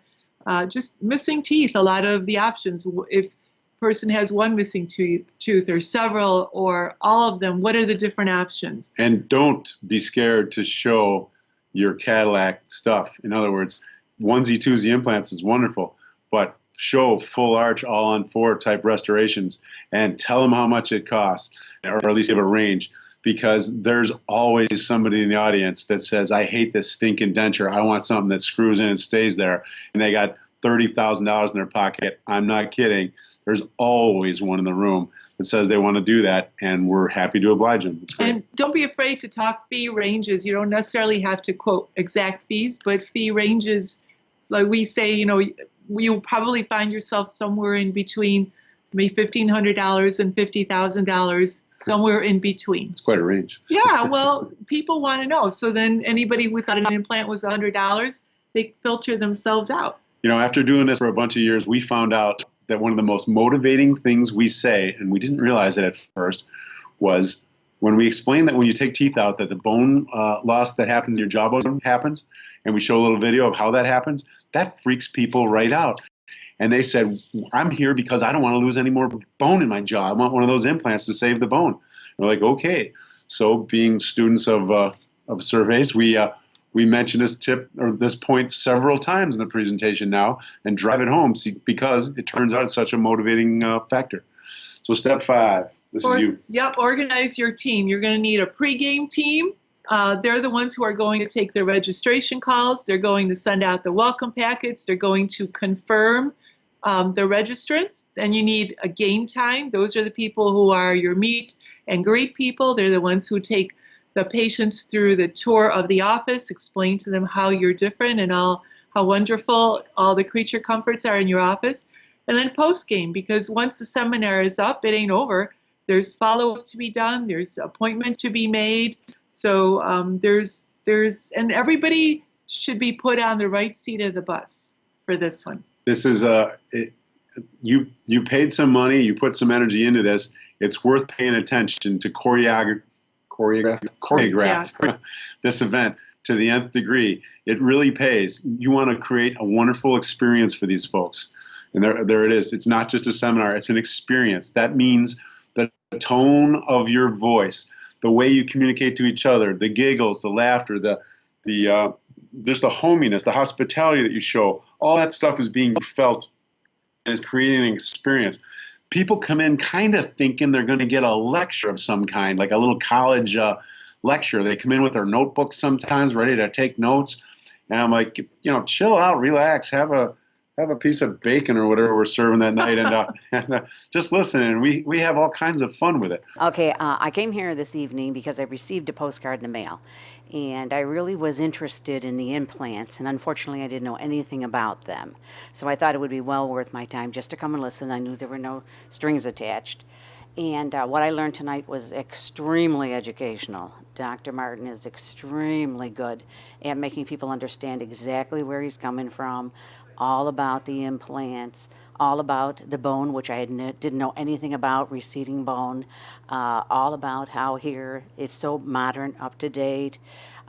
Just missing teeth. A lot of the options. If a person has one missing tooth or several or all of them, what are the different options? And don't be scared to show your Cadillac stuff. In other words, onesie, twosie implants is wonderful, but show full arch, all on 4 type restorations and tell them how much it costs, or at least give a range, because there's always somebody in the audience that says, I hate this stinking denture. I want something that screws in and stays there. And they got $30,000 in their pocket. I'm not kidding. There's always one in the room that says they want to do that, and we're happy to oblige them. It's great. And don't be afraid to talk fee ranges. You don't necessarily have to quote exact fees, but fee ranges, like we say, you know, you'll probably find yourself somewhere in between maybe $1,500 and $50,000, somewhere in between. It's quite a range. Yeah, well, people want to know. So then anybody who thought an implant was $100, they filter themselves out. You know, after doing this for a bunch of years, we found out that one of the most motivating things we say, and we didn't realize it at first, was when we explain that when you take teeth out, that the bone loss that happens in your jawbone happens, and we show a little video of how that happens, that freaks people right out. And they said, I'm here because I don't want to lose any more bone in my jaw. I want one of those implants to save the bone. And we're like, okay. So being students of surveys, we mention this tip or this point several times in the presentation now and drive it home because it turns out it's such a motivating factor. So step 5, this is you. Yep, organize your team. You're going to need a pregame team. They're the ones who are going to take the registration calls. They're going to send out the welcome packets. They're going to confirm the registrants. Then you need a game time. Those are the people who are your meet and greet people. They're the ones who take the patients through the tour of the office, explain to them how you're different and how wonderful all the creature comforts are in your office. And then post-game, because once the seminar is up, it ain't over. There's follow-up to be done. There's appointment to be made. So and everybody should be put on the right seat of the bus for this one. This is you paid some money, you put some energy into this. It's worth paying attention to choreograph Yes. this event to the nth degree. It really pays. You want to create a wonderful experience for these folks. And there it is. It's not just a seminar, it's an experience. That means the tone of your voice, the way you communicate to each other, the giggles, the laughter, the just the hominess, the hospitality that you show, all that stuff is being felt and is creating an experience. People come in kind of thinking they're going to get a lecture of some kind, like a little college lecture. They come in with their notebooks sometimes, ready to take notes. And I'm like, chill out, relax, have a piece of bacon or whatever we're serving that night, and just listen. And we have all kinds of fun with it. Okay, I came here this evening because I received a postcard in the mail, and I really was interested in the implants, and unfortunately I didn't know anything about them. So I thought it would be well worth my time just to come and listen. I knew there were no strings attached. And what I learned tonight was extremely educational. Dr. Martin is extremely good at making people understand exactly where he's coming from, all about the implants, all about the bone, which I didn't know anything about, receding bone, all about how here it's so modern, up to date.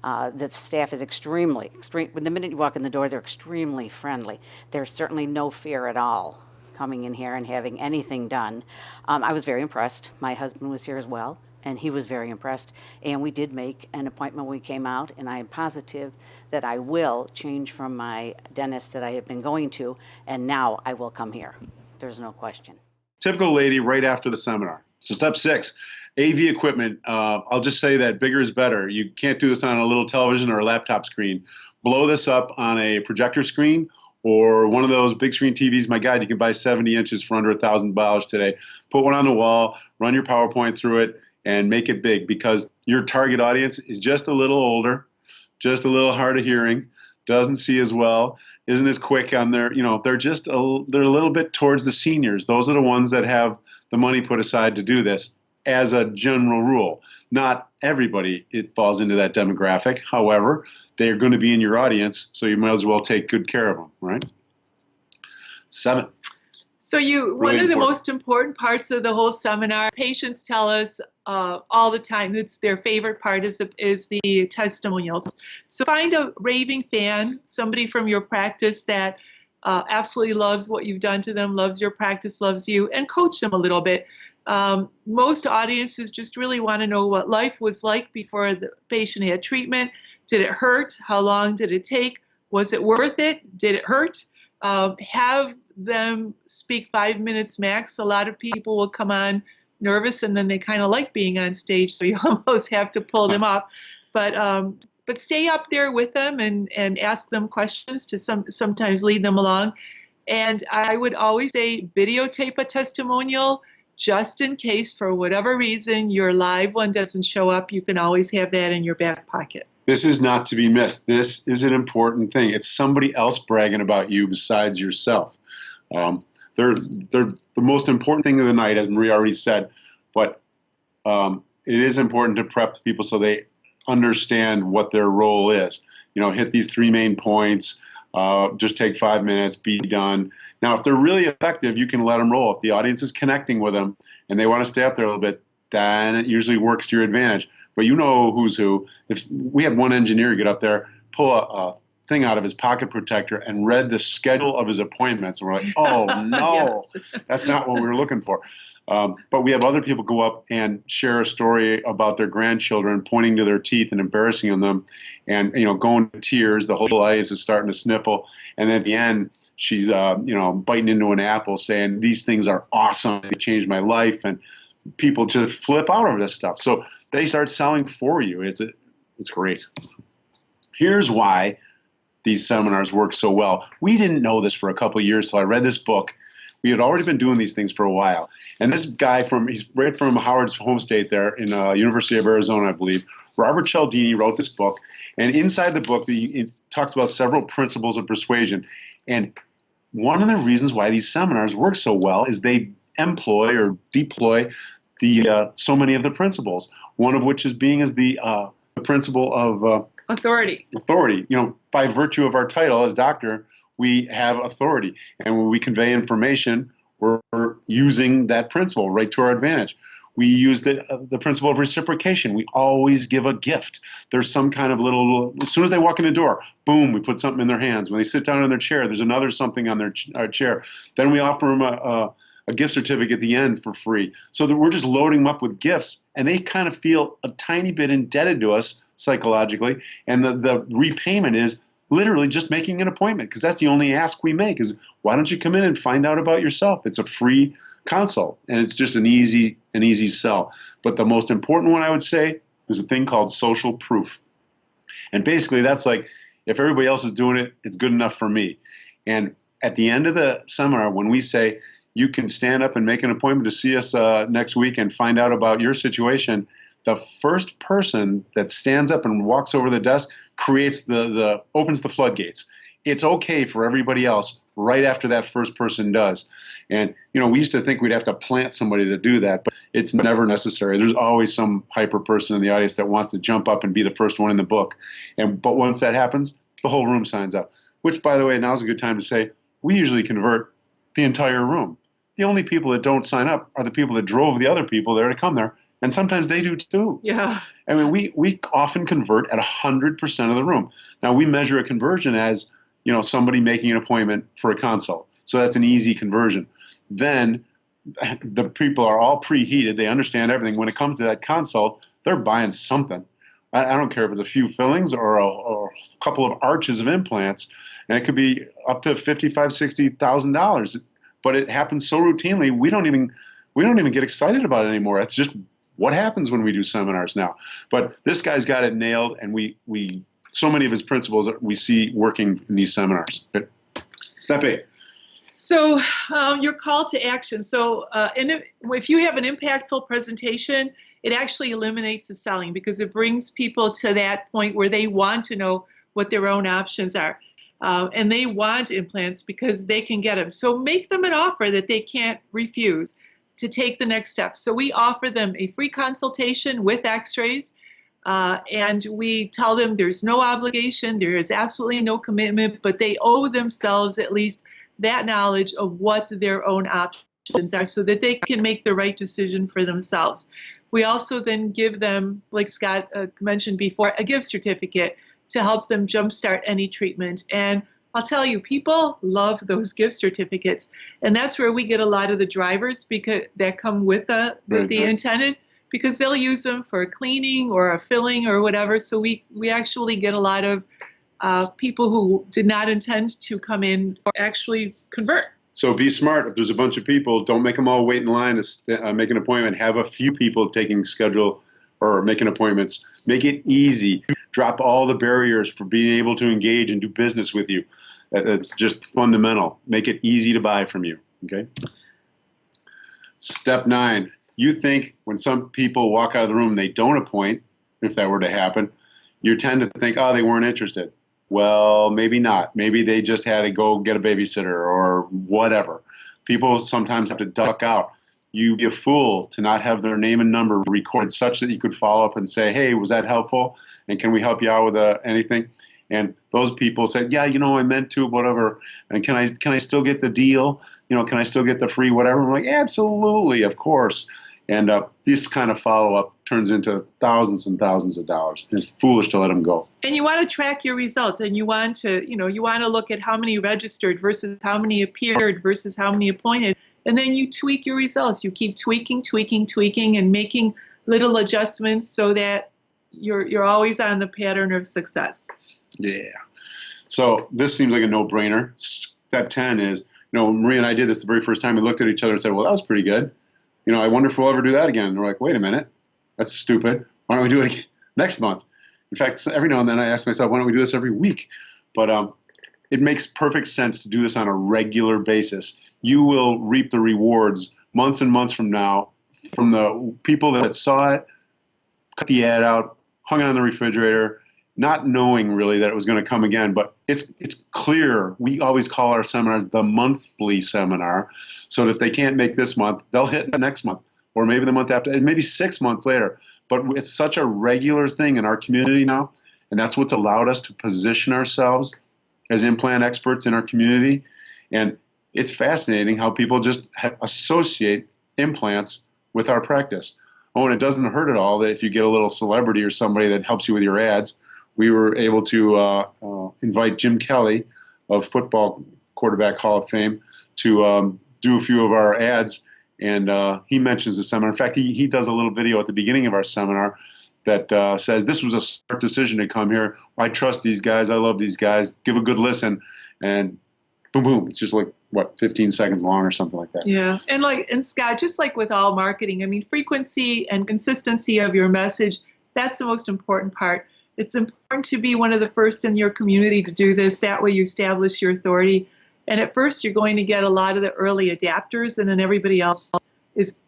The staff is extreme. The minute you walk in the door, they're extremely friendly. There's certainly no fear at all coming in here and having anything done. I was very impressed. My husband was here as well, and he was very impressed. And we did make an appointment when we came out, and I am positive that I will change from my dentist that I have been going to, and now I will come here. There's no question. Typical lady right after the seminar. So step 6, AV equipment. I'll just say that bigger is better. You can't do this on a little television or a laptop screen. Blow this up on a projector screen or one of those big screen TVs. My God, you can buy 70 inches for under $1,000 today. Put one on the wall, run your PowerPoint through it, and make it big, because your target audience is just a little older, just a little hard of hearing, doesn't see as well, isn't as quick on their, they're a little bit towards the seniors. Those are the ones that have the money put aside to do this, as a general rule. Not everybody it falls into that demographic. However, they are going to be in your audience, so you might as well take good care of them, right? 7. So one of the most important parts of the whole seminar, patients tell us all the time, it's their favorite part is the testimonials. So find a raving fan, somebody from your practice that absolutely loves what you've done to them, loves your practice, loves you, and coach them a little bit. Most audiences just really want to know what life was like before the patient had treatment. Did it hurt? How long did it take? Was it worth it? Did it hurt? Have them speak 5 minutes max. A lot of people will come on nervous, and then they kind of like being on stage, so you almost have to pull them up. But stay up there with them and ask them questions to sometimes lead them along. And I would always say videotape a testimonial, just in case for whatever reason your live one doesn't show up. You can always have that in your back pocket. This is not to be missed. This is an important thing. It's somebody else bragging about you besides yourself. They're the most important thing of the night, as Marie already said, but it is important to prep people so they understand what their role is. Hit these 3 main points, just take 5 minutes, be done. Now, if they're really effective, you can let them roll. If the audience is connecting with them and they want to stay up there a little bit, then it usually works to your advantage. But you know who's who. If we had one engineer get up there, pull a thing out of his pocket protector and read the schedule of his appointments, and we're like, oh no, Yes. That's not what we were looking for. But we have other people go up and share a story about their grandchildren, pointing to their teeth and embarrassing them, and going to tears. The whole audience is starting to sniffle, and at the end, she's biting into an apple, saying these things are awesome. They changed my life, and people just flip out over this stuff. So they start selling for you. It's great. Here's why these seminars work so well. We didn't know this for a couple of years till I read this book. We had already been doing these things for a while. And this guy he's right from Howard's home state there in University of Arizona, I believe. Robert Cialdini wrote this book. And inside the book, it talks about several principles of persuasion. And one of the reasons why these seminars work so well is they employ or deploy so many of the principles. One of which is the principle of Authority. Authority. By virtue of our title as doctor, we have authority. And when we convey information, we're using that principle right to our advantage. We use the principle of reciprocation. We always give a gift. There's some kind of little, as soon as they walk in the door, boom, we put something in their hands. When they sit down in their chair, there's another something on our chair. Then we offer them a gift certificate at the end for free. So that we're just loading them up with gifts, and they kind of feel a tiny bit indebted to us psychologically. And the repayment is literally just making an appointment, because that's the only ask we make is, why don't you come in and find out about yourself? It's a free consult, and it's just an easy sell. But the most important one, I would say, is a thing called social proof. And basically that's like, if everybody else is doing it, it's good enough for me. And at the end of the seminar, when we say, you can stand up and make an appointment to see us next week and find out about your situation, the first person that stands up and walks over the desk creates opens the floodgates. It's okay for everybody else right after that first person does. And, we used to think we'd have to plant somebody to do that, but it's never necessary. There's always some hyper person in the audience that wants to jump up and be the first one in the book. But once that happens, the whole room signs up, which, by the way, now's a good time to say, we usually convert the entire room. The only people that don't sign up are the people that drove the other people there to come there. And sometimes they do too. Yeah. I mean, we often convert at 100% of the room. Now, we measure a conversion as, somebody making an appointment for a consult. So that's an easy conversion. Then the people are all preheated. They understand everything. When it comes to that consult, they're buying something. I don't care if it's a few fillings or a couple of arches of implants, and it could be up to $55,000, $60,000. But it happens so routinely, we don't even get excited about it anymore. That's just what happens when we do seminars now. But this guy's got it nailed, and we so many of his principles that we see working in these seminars. Okay. Step 8. So your call to action. So if you have an impactful presentation, it actually eliminates the selling because it brings people to that point where they want to know what their own options are. And they want implants because they can get them. So make them an offer that they can't refuse to take the next step. So we offer them a free consultation with x-rays. And we tell them there's no obligation, there is absolutely no commitment, but they owe themselves at least that knowledge of what their own options are so that they can make the right decision for themselves. We also then give them, like Scott mentioned before, a gift certificate to help them jumpstart any treatment. And I'll tell you, people love those gift certificates. And that's where we get a lot of the drivers that come with the intended, because they'll use them for cleaning or a filling or whatever. So we actually get a lot of people who did not intend to come in or actually convert. So be smart. If there's a bunch of people, don't make them all wait in line to make an appointment. Have a few people taking schedule or making appointments. Make it easy. Drop all the barriers for being able to engage and do business with you. That's just fundamental. Make it easy to buy from you. Okay. Step 9. You think when some people walk out of the room, they don't appoint, if that were to happen, you tend to think, oh, they weren't interested. Well, maybe not. Maybe they just had to go get a babysitter or whatever. People sometimes have to duck out. You'd be a fool to not have their name and number recorded such that you could follow up and say, hey, was that helpful? And can we help you out with anything? And those people said, yeah, I meant to, whatever. And can I still get the deal? Can I still get the free whatever? I'm like, absolutely, of course. And this kind of follow-up turns into thousands and thousands of dollars. It's foolish to let them go. And you want to track your results, and you want to look at how many registered versus how many appeared versus how many appointed. And then you tweak your results. You keep tweaking, and making little adjustments so that you're always on the pattern of success. Yeah. So this seems like a no-brainer. Step 10 is, Maria and I did this the very first time. We looked at each other and said, well, that was pretty good. I wonder if we'll ever do that again. And we're like, wait a minute, that's stupid. Why don't we do it again next month? In fact, every now and then I ask myself, why don't we do this every week? But it makes perfect sense to do this on a regular basis. You will reap the rewards months and months from now from the people that saw it, cut the ad out, hung it on the refrigerator, not knowing really that it was going to come again. But it's clear. We always call our seminars the monthly seminar, so that if they can't make this month, they'll hit the next month, or maybe the month after, and maybe 6 months later. But it's such a regular thing in our community now, and that's what's allowed us to position ourselves as implant experts in our community. And it's fascinating how people just associate implants with our practice. Oh, and it doesn't hurt at all that if you get a little celebrity or somebody that helps you with your ads. We were able to invite Jim Kelly of Football Quarterback Hall of Fame to do a few of our ads, and he mentions the seminar. In fact, he does a little video at the beginning of our seminar that says, this was a smart decision to come here. I trust these guys. I love these guys. Give a good listen. And boom, boom. It's just 15 seconds long or something like that. Yeah. And Scott, just like with all marketing, frequency and consistency of your message, that's the most important part. It's important to be one of the first in your community to do this. That way you establish your authority. And at first you're going to get a lot of the early adapters, and then everybody else is,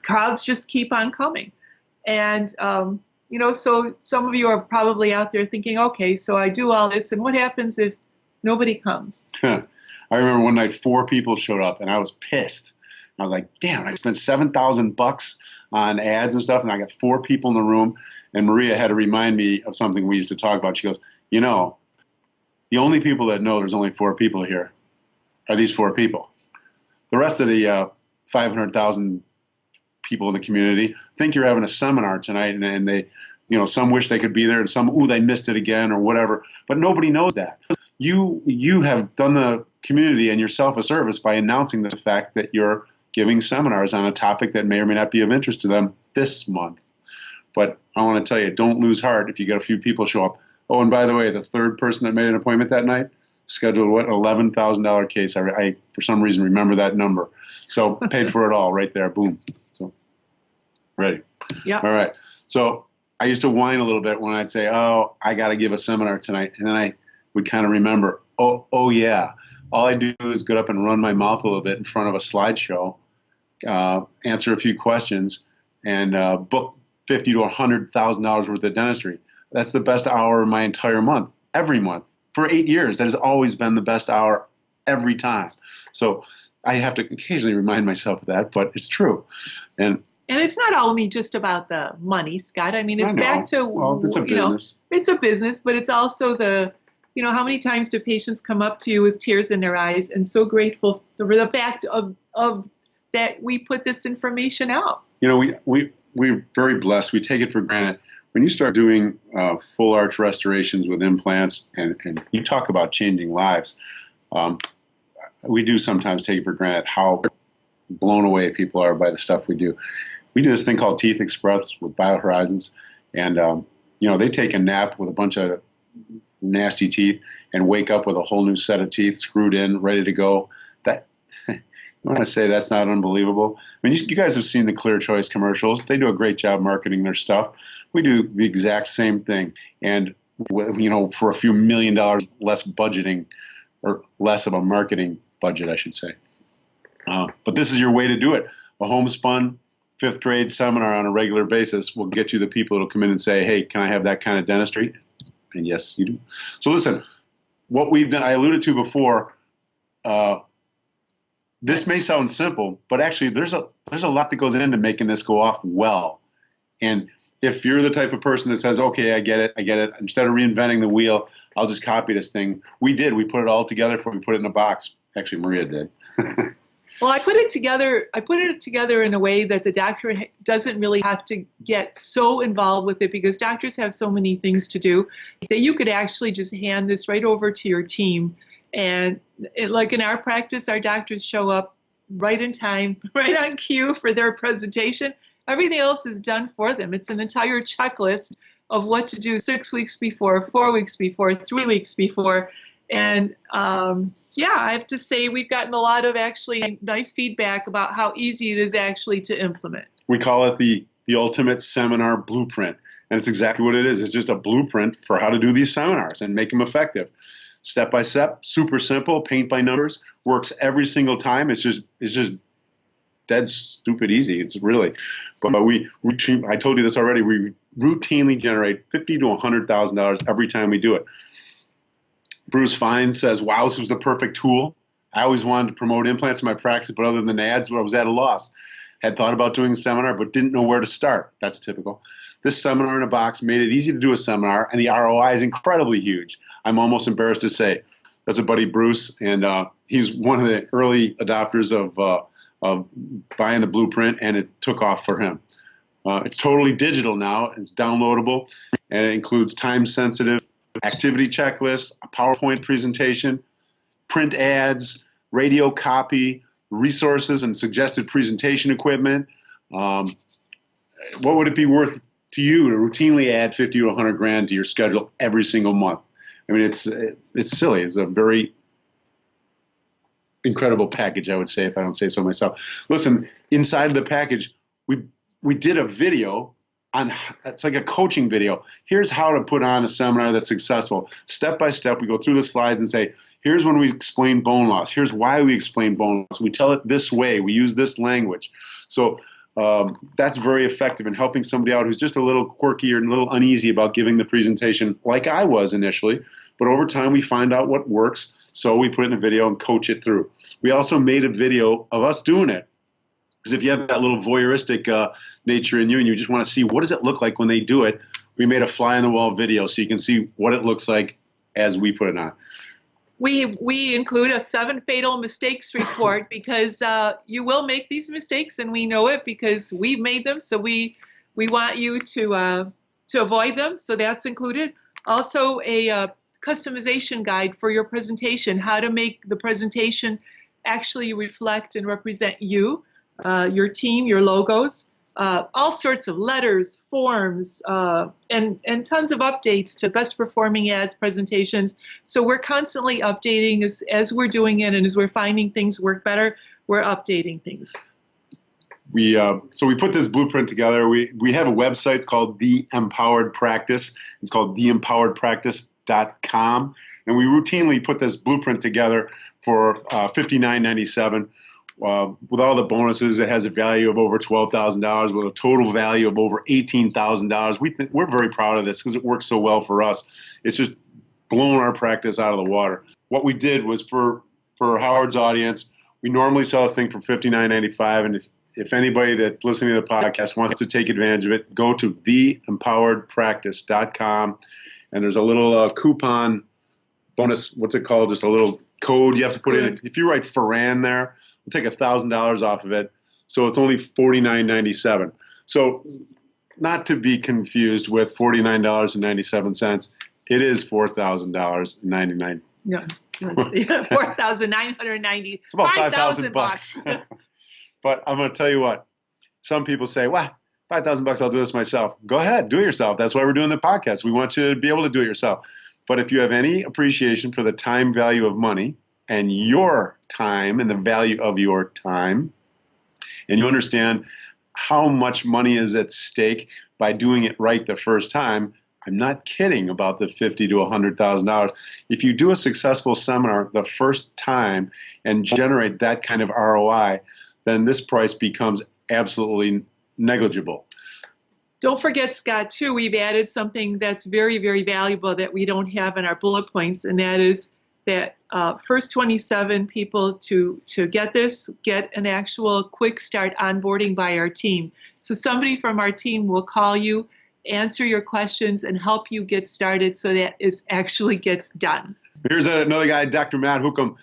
crowds just keep on coming. And, so some of you are probably out there thinking, okay, so I do all this, and what happens if nobody comes? I remember one night 4 people showed up, and I was pissed. I was like, damn, I spent $7,000 on ads and stuff, and I got 4 people in the room. And Maria had to remind me of something we used to talk about. She goes, the only people that know there's only 4 people here are these 4 people. The rest of the 500,000 people in the community think you're having a seminar tonight, and they, some wish they could be there, and some, they missed it again or whatever. But nobody knows that. You have done the community and yourself a service by announcing the fact that you're giving seminars on a topic that may or may not be of interest to them this month. But I want to tell you, don't lose heart if you get a few people show up. Oh, and by the way, the third person that made an appointment that night scheduled what, $11,000 case. I for some reason remember that number. So paid for it all right there. Boom. So ready. Yeah. All right. So I used to whine a little bit when I'd say, oh, I got to give a seminar tonight. And then I would kind of remember, oh yeah, all I do is get up and run my mouth a little bit in front of a slideshow, answer a few questions, and book $50,000 to $100,000 worth of dentistry. That's the best hour of my entire month, every month. For 8 years, that has always been the best hour every time. So I have to occasionally remind myself of that, but it's true. And it's not only just about the money, Scott. I mean, it's back to, well, it's a business. It's a business, but it's also the, how many times do patients come up to you with tears in their eyes and so grateful for the fact of that we put this information out. We're very blessed. We take it for granted. When you start doing full arch restorations with implants, and you talk about changing lives, we do sometimes take it for granted how blown away people are by the stuff we do. We do this thing called Teeth Express with BioHorizons, and they take a nap with a bunch of nasty teeth and wake up with a whole new set of teeth screwed in, ready to go. That you want to say that's not unbelievable? I mean, you guys have seen the Clear Choice commercials. They do a great job marketing their stuff. We do the exact same thing, and for a few $1 million less budgeting, or less of a marketing budget, I should say. But this is your way to do it. A homespun 5th grade seminar on a regular basis will get you the people who will come in and say, hey, can I have that kind of dentistry? And yes, you do. So listen, what we've done, I alluded to before, this may sound simple, but actually there's a lot that goes into making this go off well. And if you're the type of person that says, okay, I get it, instead of reinventing the wheel, I'll just copy this thing. We put it all together before we put it in a box. Actually, Maria did. Well, I put it together in a way that the doctor doesn't really have to get so involved with it, because doctors have so many things to do that you could actually just hand this right over to your team. And like in our practice, our doctors show up right in time, right on cue for their presentation. Everything else is done for them. It's an entire checklist of what to do 6 weeks before, 4 weeks before, 3 weeks before. And I have to say we've gotten a lot of actually nice feedback about how easy it is actually to implement. We call it the ultimate seminar blueprint. And it's exactly what it is. It's just a blueprint for how to do these seminars and make them effective. Step by step, super simple, paint by numbers, works every single time. It's just dead stupid easy. It's really, but I told you this already, we routinely generate $50,000 to $100,000 every time we do it. Bruce Fine says, wow, this was the perfect tool. I always wanted to promote implants in my practice, but other than ads, I was at a loss. Had thought about doing a seminar, but didn't know where to start. That's typical. This seminar in a box made it easy to do a seminar, and the ROI is incredibly huge. I'm almost embarrassed to say. That's a buddy, Bruce, and he's one of the early adopters of buying the blueprint, and it took off for him. It's totally digital now. It's downloadable, and it includes time-sensitive activity checklists, a PowerPoint presentation, print ads, radio copy, resources, and suggested presentation equipment. What would it be worth to you to routinely add 50 to 100 grand to your schedule every single month? I mean, it's silly. It's a very incredible package, I would say, if I don't say so myself. Listen, inside of the package, we did a video it's like a coaching video. Here's how to put on a seminar that's successful. Step by step, we go through the slides and say, here's when we explain bone loss. Here's why we explain bone loss. We tell it this way. We use this language. So that's very effective in helping somebody out who's just a little quirky or a little uneasy about giving the presentation, like I was initially. But over time, we find out what works. So we put it in a video and coach it through. We also made a video of us doing it. Because if you have that little voyeuristic nature in you and you just want to see what does it look like when they do it, we made a fly-on-the-wall video so you can see what it looks like as we put it on. We include a 7 fatal mistakes report because you will make these mistakes, and we know it because we've made them. So we want you to avoid them. So that's included. Also a customization guide for your presentation, how to make the presentation actually reflect and represent you, your team, your logos, all sorts of letters, forms, and tons of updates to best performing ads presentations. So we're constantly updating as we're doing it, and as we're finding things work better, we're updating things. So we put this blueprint together. We have a website. It's called The Empowered Practice. It's called theempoweredpractice.com. And we routinely put this blueprint together for $59.97. With all the bonuses, it has a value of over $12,000 with a total value of over $18,000. We're very proud of this because it works so well for us. It's just blown our practice out of the water. What we did was for Howard's audience, we normally sell this thing for $59.95, and if anybody that's listening to the podcast wants to take advantage of it, go to theempoweredpractice.com, and there's a little coupon bonus. What's it called? Just a little code you have to put in. If you write Farran there, we'll take $1,000 off of it. So it's only $49.97. So not to be confused with $49.97. It is $4,000.99. Yeah. $4,990. It's about $5,000. But I'm going to tell you what, some people say, wow, $5,000, I'll do this myself. Go ahead, do it yourself. That's why we're doing the podcast. We want you to be able to do it yourself. But if you have any appreciation for the time value of money and your time and the value of your time, and you understand how much money is at stake by doing it right the first time, I'm not kidding about the $50,000 to $100,000. If you do a successful seminar the first time and generate that kind of ROI, then this price becomes absolutely negligible. Don't forget, Scott, too, we've added something that's very, very valuable that we don't have in our bullet points, and that is that first 27 people to get an actual quick start onboarding by our team. So somebody from our team will call you, answer your questions, and help you get started so that it actually gets done. Here's another guy, Dr. Matt Hookham.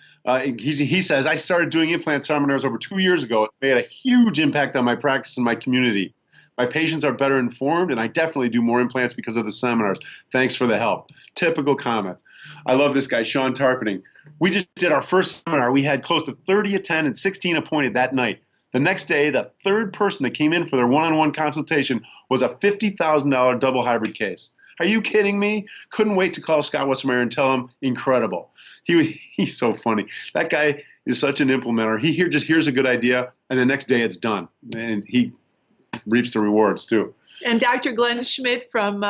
He says, I started doing implant seminars over 2 years ago. It made a huge impact on my practice and my community. My patients are better informed, and I definitely do more implants because of the seminars. Thanks for the help. Typical comments. I love this guy, Sean Tarpening. We just did our first seminar. We had close to 30 attend and 16 appointed that night. The next day, the third person that came in for their one-on-one consultation was a $50,000 double hybrid case. Are you kidding me? Couldn't wait to call Scott Westermeier and tell him, incredible. He's so funny. That guy is such an implementer. He just hears a good idea, and the next day it's done. And he reaps the rewards, too. And Dr. Glenn Schmidt from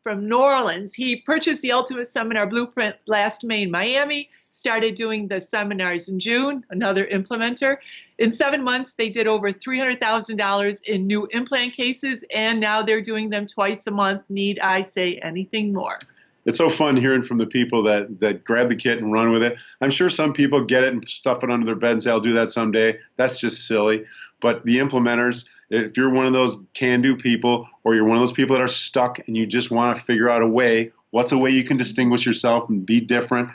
New Orleans, he purchased the Ultimate Seminar Blueprint last May in Miami, started doing the seminars in June, another implementer. In 7 months, they did over $300,000 in new implant cases, and now they're doing them twice a month. Need I say anything more? It's so fun hearing from the people that grab the kit and run with it. I'm sure some people get it and stuff it under their bed and say, I'll do that someday. That's just silly. But the implementers, if you're one of those can-do people, or you're one of those people that are stuck and you just want to figure out a way, what's a way you can distinguish yourself and be different,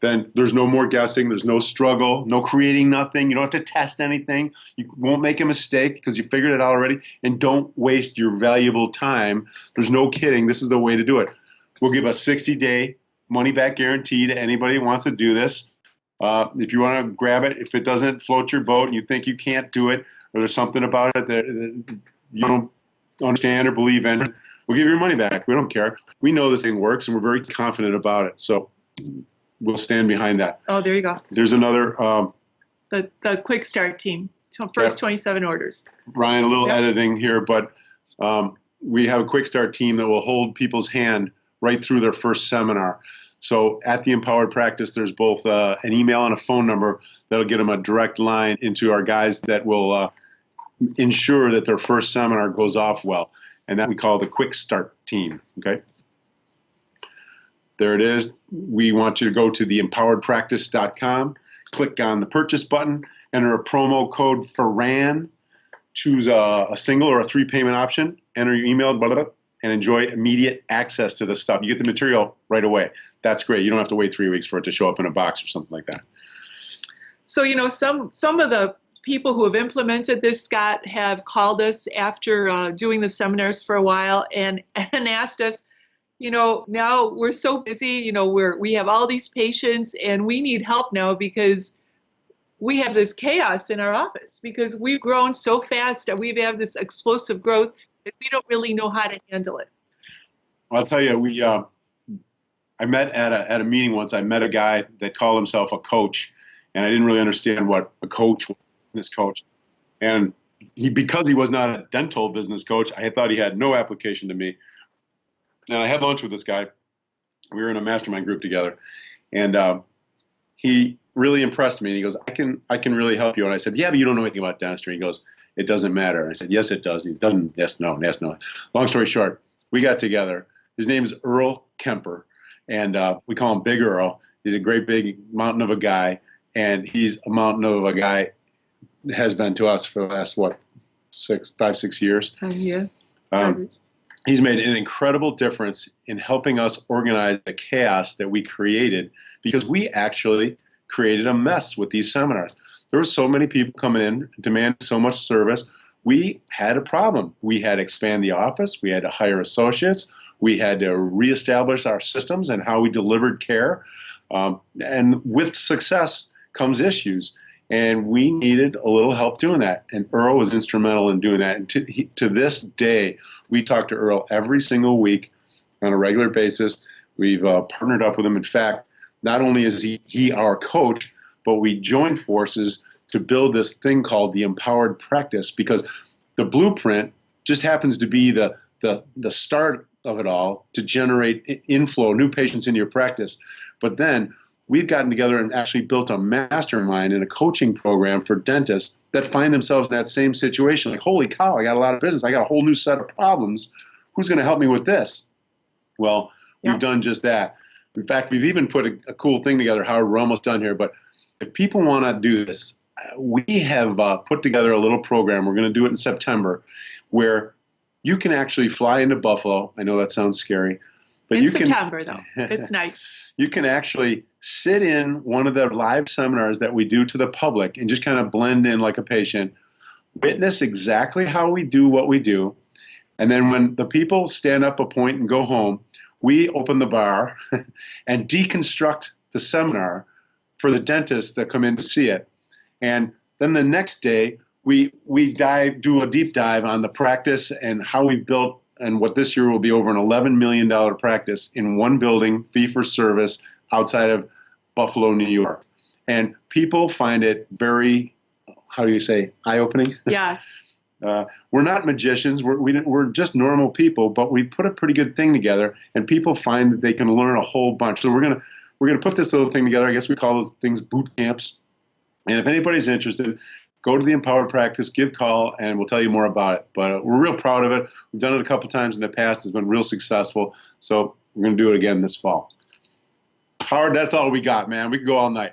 then there's no more guessing. There's no struggle, no creating nothing. You don't have to test anything. You won't make a mistake because you figured it out already. And don't waste your valuable time. There's no kidding. This is the way to do it. We'll give a 60-day money-back guarantee to anybody who wants to do this. If you want to grab it, if it doesn't float your boat and you think you can't do it, or there's something about it that you don't understand or believe in, we'll give you your money back. We don't care. We know this thing works, and we're very confident about it. So we'll stand behind that. Oh, there you go. There's another. The Quick Start team, first 27 orders. Ryan, a little editing here, but we have a Quick Start team that will hold people's hand right through their first seminar. So at the Empowered Practice, there's both an email and a phone number that'll get them a direct line into our guys that will ensure that their first seminar goes off well. And that we call the Quick Start team, okay? There it is. We want you to go to theempoweredpractice.com, click on the purchase button, enter a promo code FARRAN, choose a single or a 3-payment option, enter your email, blah, blah, blah, and enjoy immediate access to the stuff. You get the material right away. That's great. You don't have to wait 3 weeks for it to show up in a box or something like that. So, some of the people who have implemented this, Scott, have called us after doing the seminars for a while and asked us, now we're so busy, we have all these patients and we need help now because we have this chaos in our office because we've grown so fast and we've had this explosive growth that we don't really know how to handle it. I'll tell you, I met at a meeting once. I met a guy that called himself a coach, and I didn't really understand what a coach was, business coach. And because he was not a dental business coach, I thought he had no application to me. And I had lunch with this guy. We were in a mastermind group together, and he really impressed me. And he goes, I can really help you. And I said, yeah, but you don't know anything about dentistry. He goes, it doesn't matter. And I said, yes, it does. And he doesn't. Yes, no, yes, no. Long story short, we got together. His name is Earl Kemper, and we call him Big Earl. He's a great big mountain of a guy, and he's a mountain of a guy, has been to us for the last, 5, 6 years. 10 years. He's made an incredible difference in helping us organize the chaos that we created, because we actually created a mess with these seminars. There were so many people coming in, demanding so much service. We had a problem. We had to expand the office. We had to hire associates. We had to reestablish our systems and how we delivered care. And with success comes issues. And we needed a little help doing that. And Earl was instrumental in doing that. And to this day, we talk to Earl every single week on a regular basis. We've partnered up with him. In fact, not only is he our coach, but we joined forces to build this thing called the empowered practice, because the blueprint just happens to be the start of it all to generate inflow, new patients into your practice. But then we've gotten together and actually built a mastermind and a coaching program for dentists that find themselves in that same situation. Like, holy cow, I got a lot of business. I got a whole new set of problems. Who's going to help me with this? Well, we've done just that. In fact, we've even put a cool thing together. Howard, we're almost done here. But if people want to do this, we have put together a little program. We're going to do it in September, where you can actually fly into Buffalo. I know that sounds scary. But in September, though. It's nice. You can actually sit in one of the live seminars that we do to the public and just kind of blend in like a patient, witness exactly how we do what we do. And then when the people stand up a point and go home, we open the bar and deconstruct the seminar for the dentists that come in to see it. And then the next day, we do a deep dive on the practice and how we built, and what this year will be over an $11 million practice in one building, fee for service, outside of Buffalo, New York. And people find it very, how do you say, eye-opening? Yes. We're not magicians. We're just normal people, but we put a pretty good thing together, and people find that they can learn a whole bunch. So we're gonna put this little thing together. I guess we call those things boot camps. And if anybody's interested, go to the Empowered Practice, give a call, and we'll tell you more about it. But we're real proud of it. We've done it a couple times in the past. It's been real successful. So we're going to do it again this fall. Howard, that's all we got, man. We could go all night.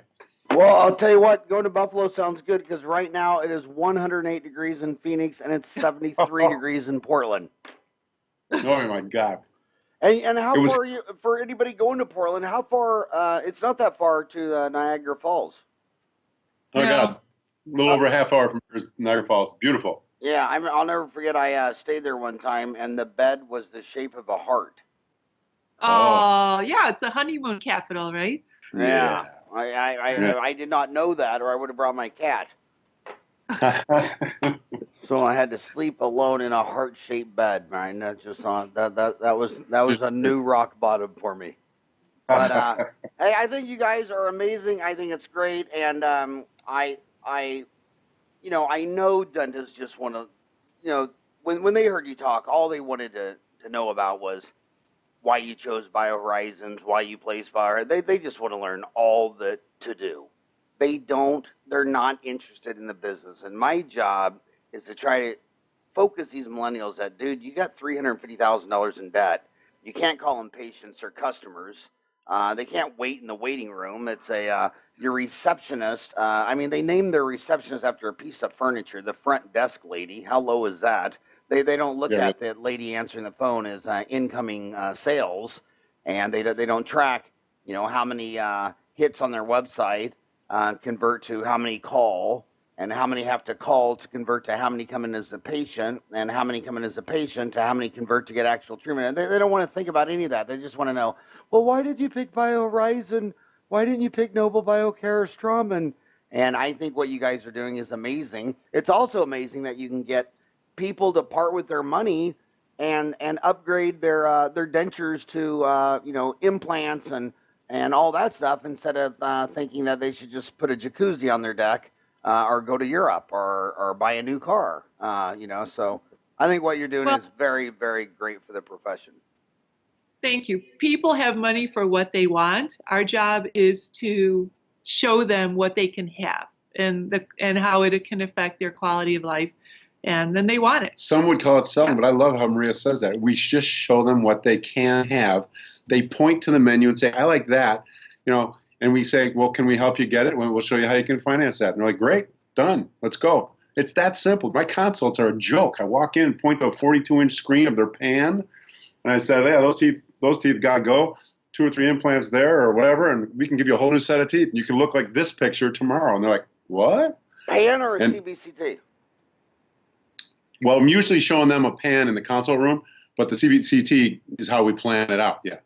Well, I'll tell you what, going to Buffalo sounds good, because right now it is 108 degrees in Phoenix and it's 73 degrees in Portland. Oh, my God. And how far are you, for anybody going to Portland, how far, it's not that far to Niagara Falls. Oh, my God. A little over a half hour from Niagara Falls. Beautiful. Yeah, I'll never forget, I stayed there one time, and the bed was the shape of a heart. Oh, yeah, it's the honeymoon capital, right? Yeah. I did not know that, or I would have brought my cat. So I had to sleep alone in a heart-shaped bed, man. That was a new rock bottom for me. But hey, I think you guys are amazing. I think it's great, and I know dentists just want to, when they heard you talk, all they wanted to know about was why you chose BioHorizons, why you placed Fire. They just want to learn all the to do. They're not interested in the business. And my job is to try to focus these millennials that, dude, you got $350,000 in debt. You can't call them patients or customers. They can't wait in the waiting room. It's your receptionist. They named their receptionist after a piece of furniture, the front desk lady. How low is that? They don't look at the lady answering the phone as incoming sales, and they don't track, how many hits on their website convert to how many call. and how many have to call to convert to how many come in as a patient, and how many come in as a patient to how many convert to get actual treatment. And they don't want to think about any of that. They just want to know, well, why did you pick BioHorizon? Why didn't you pick Noble Biocare or Straumann? And I think what you guys are doing is amazing. It's also amazing that you can get people to part with their money and upgrade their dentures to implants and all that stuff, instead of thinking that they should just put a jacuzzi on their deck or go to Europe or buy a new car. So I think what you're doing is very, very great for the profession. Thank you. People have money for what they want. Our job is to show them what they can have and how it can affect their quality of life, and then they want it. Some would call it selling, but I love how Maria says that. We just show them what they can have. They point to the menu and say, I like that, and we say, well, can we help you get it? Well, we'll show you how you can finance that. And they're like, great, done, let's go. It's that simple. My consults are a joke. I walk in and point to a 42-inch screen of their pan, and I said, yeah, those teeth got to go. 2 or 3 implants there or whatever, and we can give you a whole new set of teeth, and you can look like this picture tomorrow. And they're like, what? Pan or a CBCT? Well, I'm usually showing them a pan in the consult room, but the CBCT is how we plan it out, yeah.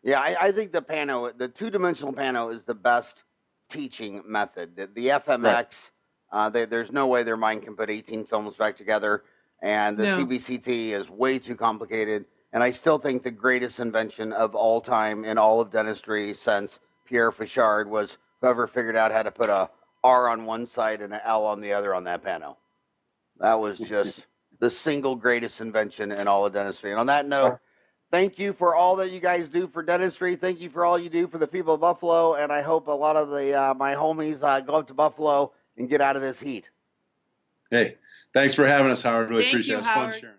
Yeah, I think the pano, the two-dimensional pano, is the best teaching method. The FMX, there's no way their mind can put 18 films back together, and the CBCT is way too complicated. And I still think the greatest invention of all time in all of dentistry since Pierre Fichard was whoever figured out how to put a R on one side and an L on the other on that pano. That was just the single greatest invention in all of dentistry. And on that note, thank you for all that you guys do for dentistry. Thank you for all you do for the people of Buffalo. And I hope a lot of my homies go up to Buffalo and get out of this heat. Hey, thanks for having us, Howard. Really Thank appreciate you, it. It's fun Howard. sharing.